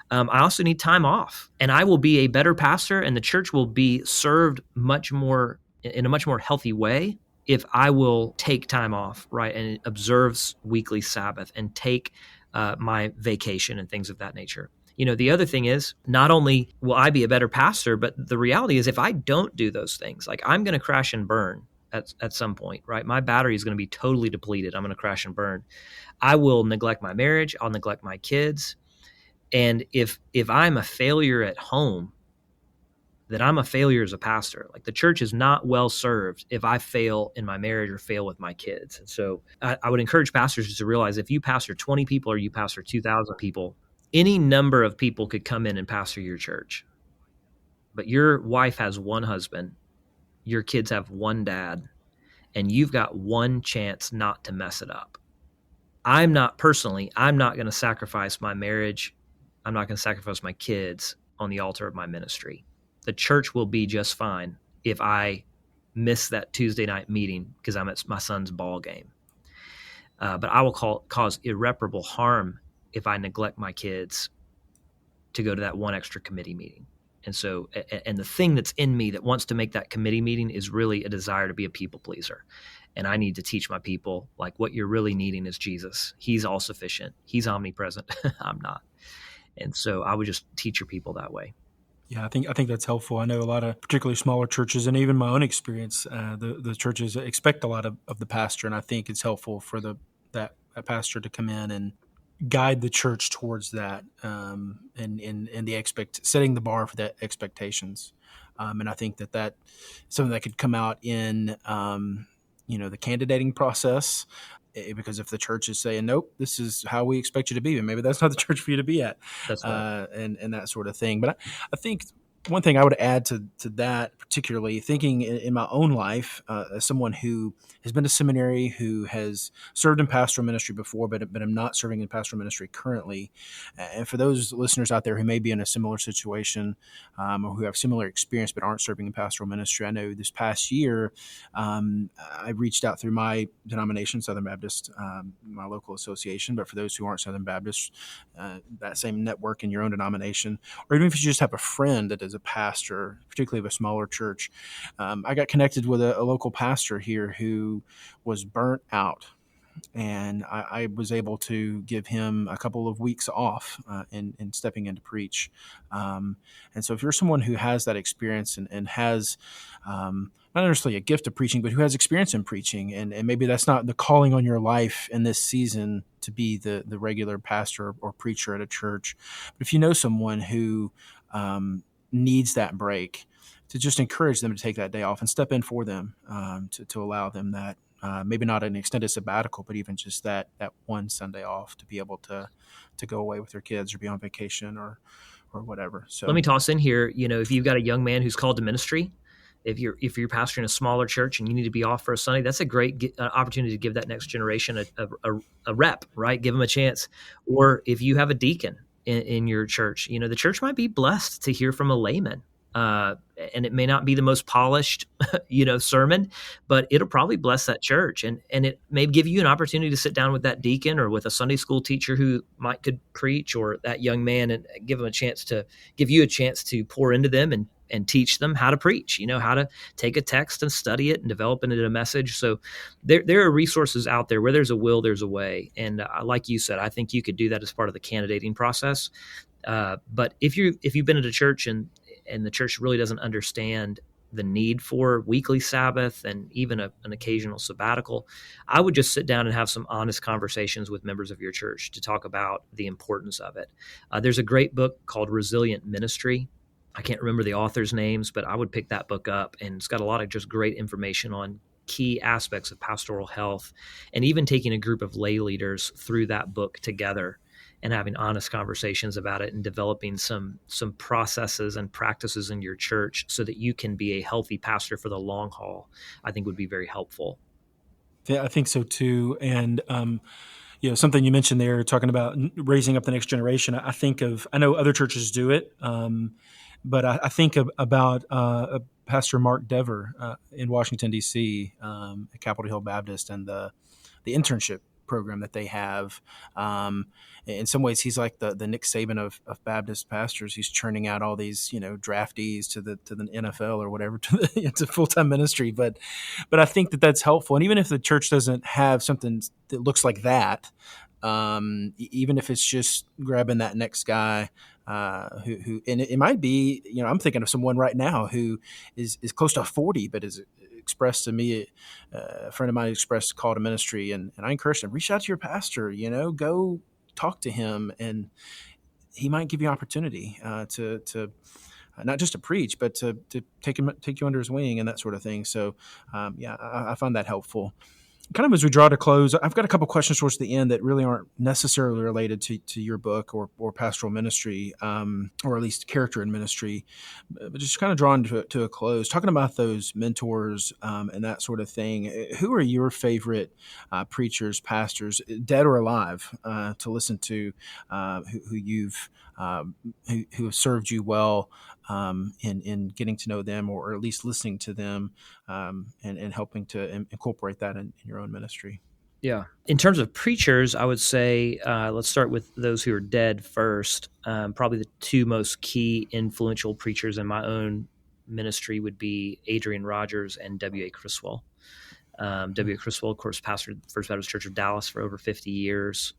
I also need time off, and I will be a better pastor, and the church will be served in a much more healthy way if I will take time off, right? And observe weekly Sabbath and take my vacation and things of that nature. The other thing is, not only will I be a better pastor, but the reality is, if I don't do those things, like, I'm going to crash and burn at some point, right? My battery is going to be totally depleted. I'm going to crash and burn. I will neglect my marriage. I'll neglect my kids. And if I'm a failure at home, then I'm a failure as a pastor. Like, the church is not well served if I fail in my marriage or fail with my kids. And so I would encourage pastors just to realize, if you pastor 20 people or you pastor 2,000 people, any number of people could come in and pastor your church. But your wife has one husband, your kids have one dad, and you've got one chance not to mess it up. I'm not going to sacrifice my marriage. I'm not going to sacrifice my kids on the altar of my ministry. The church will be just fine if I miss that Tuesday night meeting because I'm at my son's ball game. But I will cause irreparable harm if I neglect my kids to go to that one extra committee meeting. And so, and the thing that's in me that wants to make that committee meeting is really a desire to be a people pleaser. And I need to teach my people, like, what you're really needing is Jesus. He's all sufficient. He's omnipresent. I'm not. And so I would just teach your people that way. Yeah, I think that's helpful. I know a lot of particularly smaller churches, and even my own experience, the churches expect a lot of the pastor, and I think it's helpful for that pastor to come in and guide the church towards that, and the setting the bar for that expectations. And I think that something that could come out in the candidating process, because if the church is saying, nope, this is how we expect you to be, and maybe that's not the church for you to be at, that's right. And that sort of thing. But I think one thing I would add to that, particularly thinking in my own life, as someone who has been to seminary, who has served in pastoral ministry before, but I'm not serving in pastoral ministry currently. And for those listeners out there who may be in a similar situation, or who have similar experience but aren't serving in pastoral ministry, I know this past year, I reached out through my denomination, Southern Baptist, my local association. But for those who aren't Southern Baptist, that same network in your own denomination, or even if you just have a friend that is as a pastor, particularly of a smaller church. I got connected with a local pastor here who was burnt out. And I was able to give him a couple of weeks off in stepping in to preach. And so if you're someone who has that experience and has not necessarily a gift of preaching, but who has experience in preaching, and maybe that's not the calling on your life in this season to be the regular pastor or preacher at a church, but if you know someone who needs that break, to just encourage them to take that day off and step in for them, to allow them that. Maybe not an extended sabbatical, but even just that one Sunday off to be able to go away with their kids or be on vacation or whatever. So let me toss in here, if you've got a young man who's called to ministry, if you're pastoring a smaller church and you need to be off for a Sunday, that's a great opportunity to give that next generation a rep, right? Give them a chance. Or if you have a deacon in your church, the church might be blessed to hear from a layman. And it may not be the most polished, sermon, but it'll probably bless that church. And it may give you an opportunity to sit down with that deacon or with a Sunday school teacher who could preach, or that young man, and give you a chance to pour into them and teach them how to preach, how to take a text and study it and develop it into a message. So there are resources out there. Where there's a will, there's a way. And like you said, I think you could do that as part of the candidating process. But if you've been at a church and the church really doesn't understand the need for weekly Sabbath and even an occasional sabbatical, I would just sit down and have some honest conversations with members of your church to talk about the importance of it. There's a great book called Resilient Ministry. I can't remember the authors' names, but I would pick that book up, and it's got a lot of just great information on key aspects of pastoral health, and even taking a group of lay leaders through that book together and having honest conversations about it and developing some processes and practices in your church so that you can be a healthy pastor for the long haul, I think would be very helpful. Yeah, I think so too. And, something you mentioned there, talking about raising up the next generation, I know other churches do it, but I think about Pastor Mark Dever in Washington, D.C., at Capitol Hill Baptist, and the internship program that they have. In some ways, he's like the Nick Saban of Baptist pastors. He's churning out all these, draftees to the NFL or whatever, to full-time ministry. But I think that's helpful. And even if the church doesn't have something that looks like that, even if it's just grabbing that next guy, who and it might be, I'm thinking of someone right now who is close to 40, but is expressed to me, a friend of mine expressed a call to ministry, and I encouraged him, reach out to your pastor, go talk to him, and he might give you opportunity to not just to preach, but to take you under his wing and that sort of thing. So I find that helpful. Kind of as we draw to close, I've got a couple questions towards the end that really aren't necessarily related to your book or pastoral ministry, or at least character in ministry, but just kind of drawn to a close, talking about those mentors and that sort of thing. Who are your favorite preachers, pastors, dead or alive, to listen to, who have served you well in getting to know them, or at least listening to them, and helping to incorporate that in your own ministry? Yeah. In terms of preachers, I would say let's start with those who are dead first. Probably the two most key influential preachers in my own ministry would be Adrian Rogers and W.A. Criswell. W.A. Criswell, of course, pastored the First Baptist Church of Dallas for over 50 years,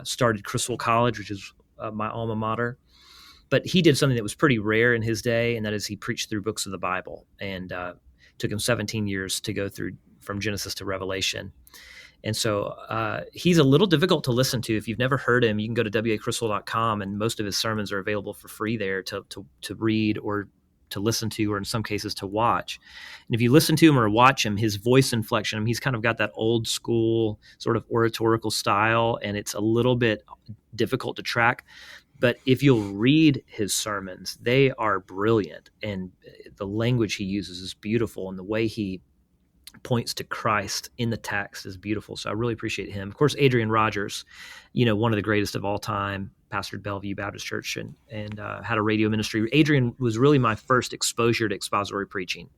started Criswell College, which is my alma mater. But he did something that was pretty rare in his day, and that is he preached through books of the Bible, and took him 17 years to go through from Genesis to Revelation. And so he's a little difficult to listen to. If you've never heard him, you can go to wacriswell.com, and most of his sermons are available for free there to read or to listen to, or in some cases to watch. And if you listen to him or watch him, his voice inflection, he's kind of got that old school sort of oratorical style, and it's a little bit difficult to track. But if you'll read his sermons, they are brilliant, and the language he uses is beautiful, and the way he points to Christ in the text is beautiful. So I really appreciate him. Of course, Adrian Rogers, one of the greatest of all time, pastored Bellevue Baptist Church and had a radio ministry. Adrian was really my first exposure to expository preaching.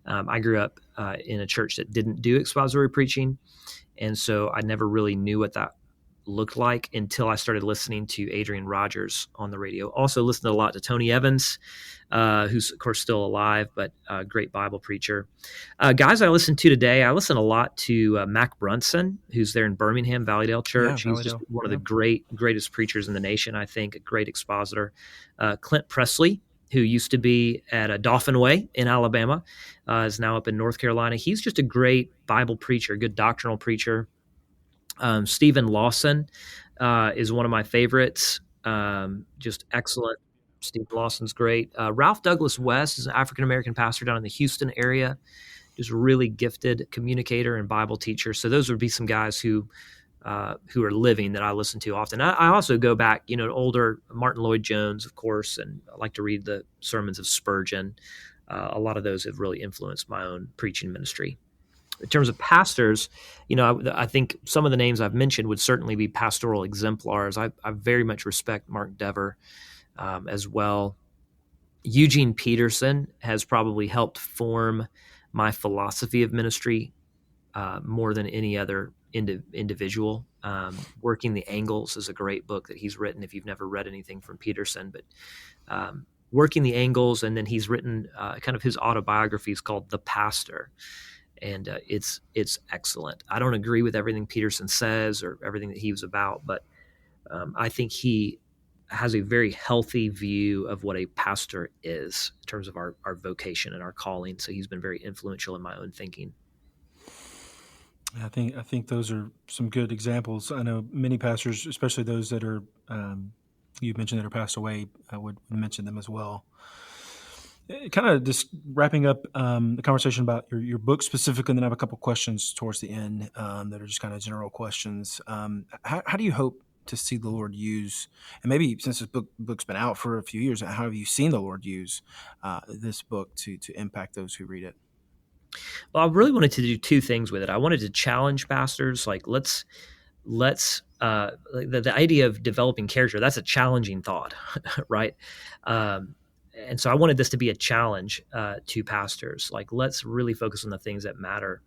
I grew up in a church that didn't do expository preaching, and so I never really knew what that looked like until I started listening to Adrian Rogers on the radio. Also listened a lot to Tony Evans, who's of course still alive, but a great Bible preacher. Guys I listen to today, I listen a lot to Mac Brunson, who's there in Birmingham, Valleydale Church. He's just one of the greatest preachers in the nation, I think, a great expositor. Clint Presley, who used to be at Dauphin Way in Alabama, is now up in North Carolina. He's just a great Bible preacher, good doctrinal preacher. Stephen Lawson is one of my favorites, just excellent. Stephen Lawson's great. Ralph Douglas West is an African-American pastor down in the Houston area, just really gifted communicator and Bible teacher. So those would be some guys who are living that I listen to often. I also go back, to older Martin Lloyd-Jones, of course, and I like to read the sermons of Spurgeon. A lot of those have really influenced my own preaching ministry. In terms of pastors, I think some of the names I've mentioned would certainly be pastoral exemplars. I very much respect Mark Dever as well. Eugene Peterson has probably helped form my philosophy of ministry more than any other individual. Working the Angles is a great book that he's written, if you've never read anything from Peterson. But Working the Angles, and then he's written kind of his autobiography is called The Pastor. And it's excellent. I don't agree with everything Peterson says or everything that he was about, but I think he has a very healthy view of what a pastor is in terms of our vocation and our calling. So he's been very influential in my own thinking. I think those are some good examples. I know many pastors, especially those that are you mentioned that are passed away, I would mention them as well. Kind of just wrapping up the conversation about your book specifically, and then I have a couple questions towards the end that are just kind of general questions. How do you hope to see the Lord use, and maybe since this book's been out for a few years, how have you seen the Lord use this book to impact those who read it? Well, I really wanted to do two things with it. I wanted to challenge pastors, like let's the idea of developing character, that's a challenging thought, right? And so I wanted this to be a challenge to pastors. Like, let's really focus on the things that matter.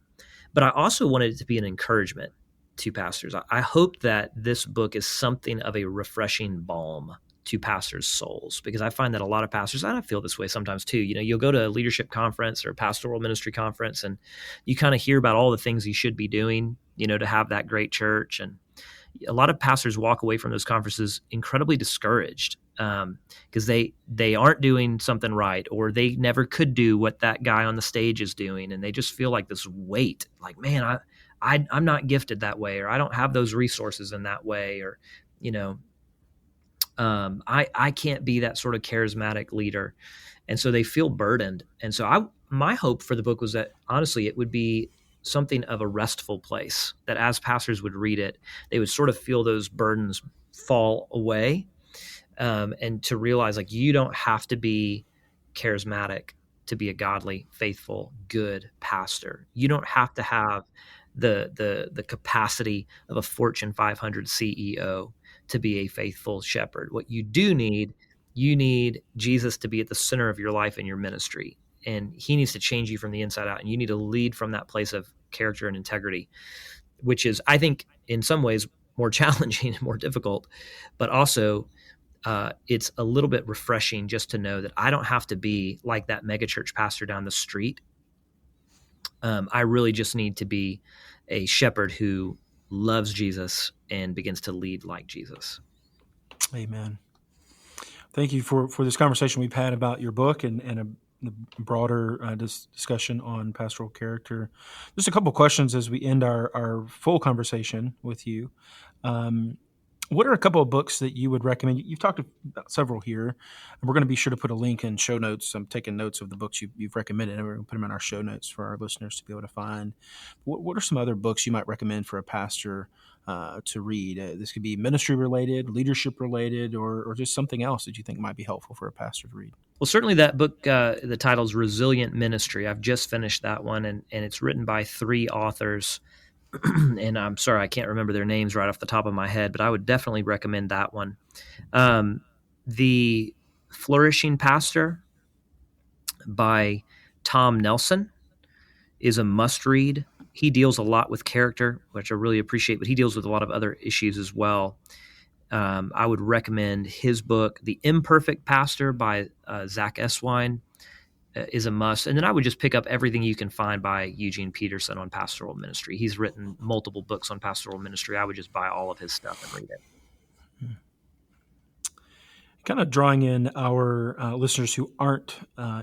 But I also wanted it to be an encouragement to pastors. I hope that this book is something of a refreshing balm to pastors' souls, because I find that a lot of pastors, and I feel this way sometimes too, you'll go to a leadership conference or a pastoral ministry conference, and you kind of hear about all the things you should be doing, to have that great church. And a lot of pastors walk away from those conferences incredibly discouraged because they aren't doing something right, or they never could do what that guy on the stage is doing, and they just feel like this weight, like, man, I'm not gifted that way, or I don't have those resources in that way, or I can't be that sort of charismatic leader, and so they feel burdened. And so my hope for the book was that honestly it would be something of a restful place, that as pastors would read it, they would sort of feel those burdens fall away, and to realize, like, you don't have to be charismatic to be a godly, faithful, good pastor. You don't have to have the capacity of a Fortune 500 CEO to be a faithful shepherd. What you do need, you need Jesus to be at the center of your life and your ministry. And he needs to change you from the inside out. And you need to lead from that place of character and integrity, which is, I think, in some ways more challenging and more difficult, but also it's a little bit refreshing just to know that I don't have to be like that megachurch pastor down the street. I really just need to be a shepherd who loves Jesus and begins to lead like Jesus. Amen. Thank you for this conversation we've had about your book and a broader discussion on pastoral character. Just a couple questions as we end our full conversation with you. What are a couple of books that you would recommend? You've talked about several here, and we're going to be sure to put a link in show notes. I'm taking notes of the books you've recommended, and we're going to put them in our show notes for our listeners to be able to find. What are some other books you might recommend for a pastor to read? This could be ministry-related, leadership-related, or just something else that you think might be helpful for a pastor to read. Well, certainly that book, the title is Resilient Ministry. I've just finished that one, and it's written by 3 authors. And I'm sorry, I can't remember their names right off the top of my head, but I would definitely recommend that one. The Flourishing Pastor by Tom Nelson is a must-read. He deals a lot with character, which I really appreciate, but he deals with a lot of other issues as well. I would recommend his book, The Imperfect Pastor by Zach Eswine, is a must. And then I would just pick up everything you can find by Eugene Peterson on pastoral ministry. He's written multiple books on pastoral ministry. I would just buy all of his stuff and read it. Kind of drawing in our listeners who aren't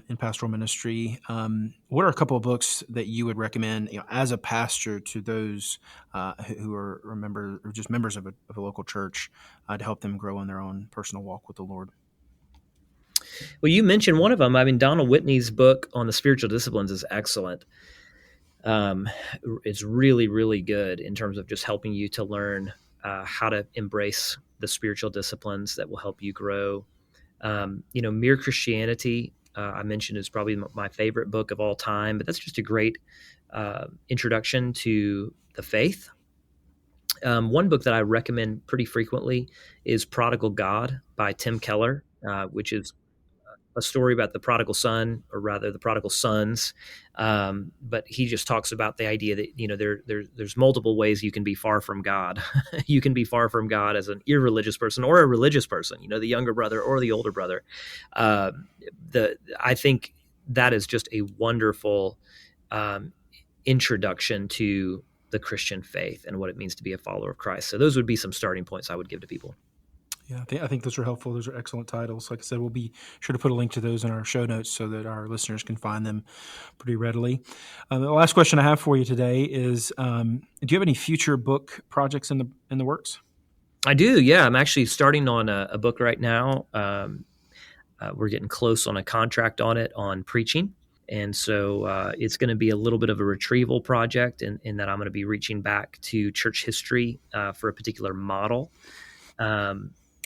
in pastoral ministry, what are a couple of books that you would recommend, as a pastor, to those who are just members of a local church to help them grow in their own personal walk with the Lord? Well, you mentioned one of them. I mean, Donald Whitney's book on the spiritual disciplines is excellent. It's really, really good in terms of just helping you to learn how to embrace the spiritual disciplines that will help you grow. Mere Christianity, I mentioned, is probably my favorite book of all time, but that's just a great introduction to the faith. One book that I recommend pretty frequently is Prodigal God by Tim Keller, which is a story about the prodigal son, or rather the prodigal sons. But he just talks about the idea that, there's multiple ways you can be far from God. You can be far from God as an irreligious person or a religious person, the younger brother or the older brother. I think that is just a wonderful introduction to the Christian faith and what it means to be a follower of Christ. So those would be some starting points I would give to people. Yeah, I think those are helpful. Those are excellent titles. Like I said, we'll be sure to put a link to those in our show notes so that our listeners can find them pretty readily. The last question I have for you today is, do you have any future book projects in the works? I do, yeah. I'm actually starting on a book right now. We're getting close on a contract on it on preaching. And so it's going to be a little bit of a retrieval project in that I'm going to be reaching back to church history for a particular model.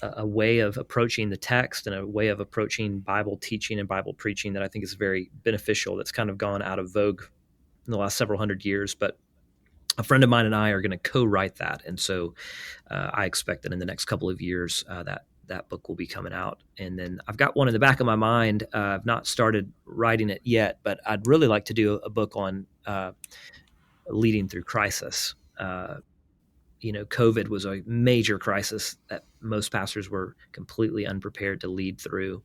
A way of approaching the text and a way of approaching Bible teaching and Bible preaching that I think is very beneficial. That's kind of gone out of vogue in the last several hundred years, but a friend of mine and I are going to co-write that. And so I expect that in the next couple of years that book will be coming out. And then I've got one in the back of my mind. I've not started writing it yet, but I'd really like to do a book on leading through crisis. COVID was a major crisis that most pastors were completely unprepared to lead through.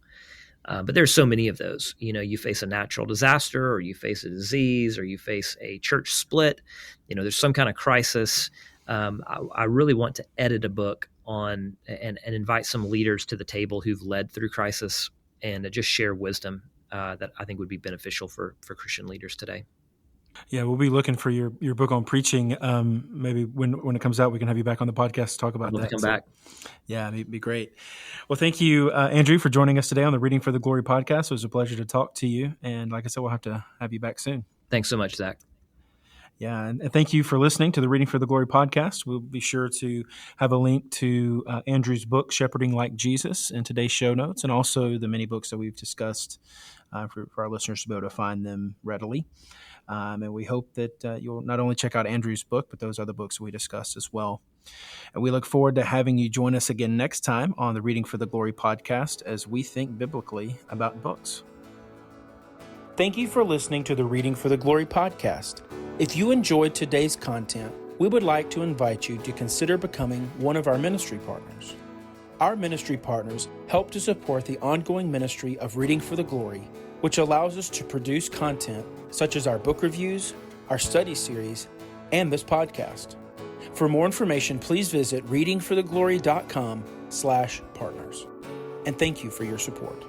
But there's so many of those. You face a natural disaster, or you face a disease, or you face a church split. There's some kind of crisis. I really want to edit a book on and invite some leaders to the table who've led through crisis and just share wisdom that I think would be beneficial for Christian leaders today. Yeah, we'll be looking for your book on preaching. Maybe when it comes out, we can have you back on the podcast to talk about that. Come back. Yeah, it'd be great. Well, thank you, Andrew, for joining us today on the Reading for the Glory podcast. It was a pleasure to talk to you. And like I said, we'll have to have you back soon. Thanks so much, Zach. Yeah, and thank you for listening to the Reading for the Glory podcast. We'll be sure to have a link to Andrew's book, Shepherding Like Jesus, in today's show notes, and also the many books that we've discussed for our listeners to be able to find them readily. And we hope that you'll not only check out Andrew's book, but those other books we discussed as well. And we look forward to having you join us again next time on the Reading for the Glory podcast as we think biblically about books. Thank you for listening to the Reading for the Glory podcast. If you enjoyed today's content, we would like to invite you to consider becoming one of our ministry partners. Our ministry partners help to support the ongoing ministry of Reading for the Glory, which allows us to produce content such as our book reviews, our study series, and this podcast. For more information, please visit readingfortheglory.com/partners. And thank you for your support.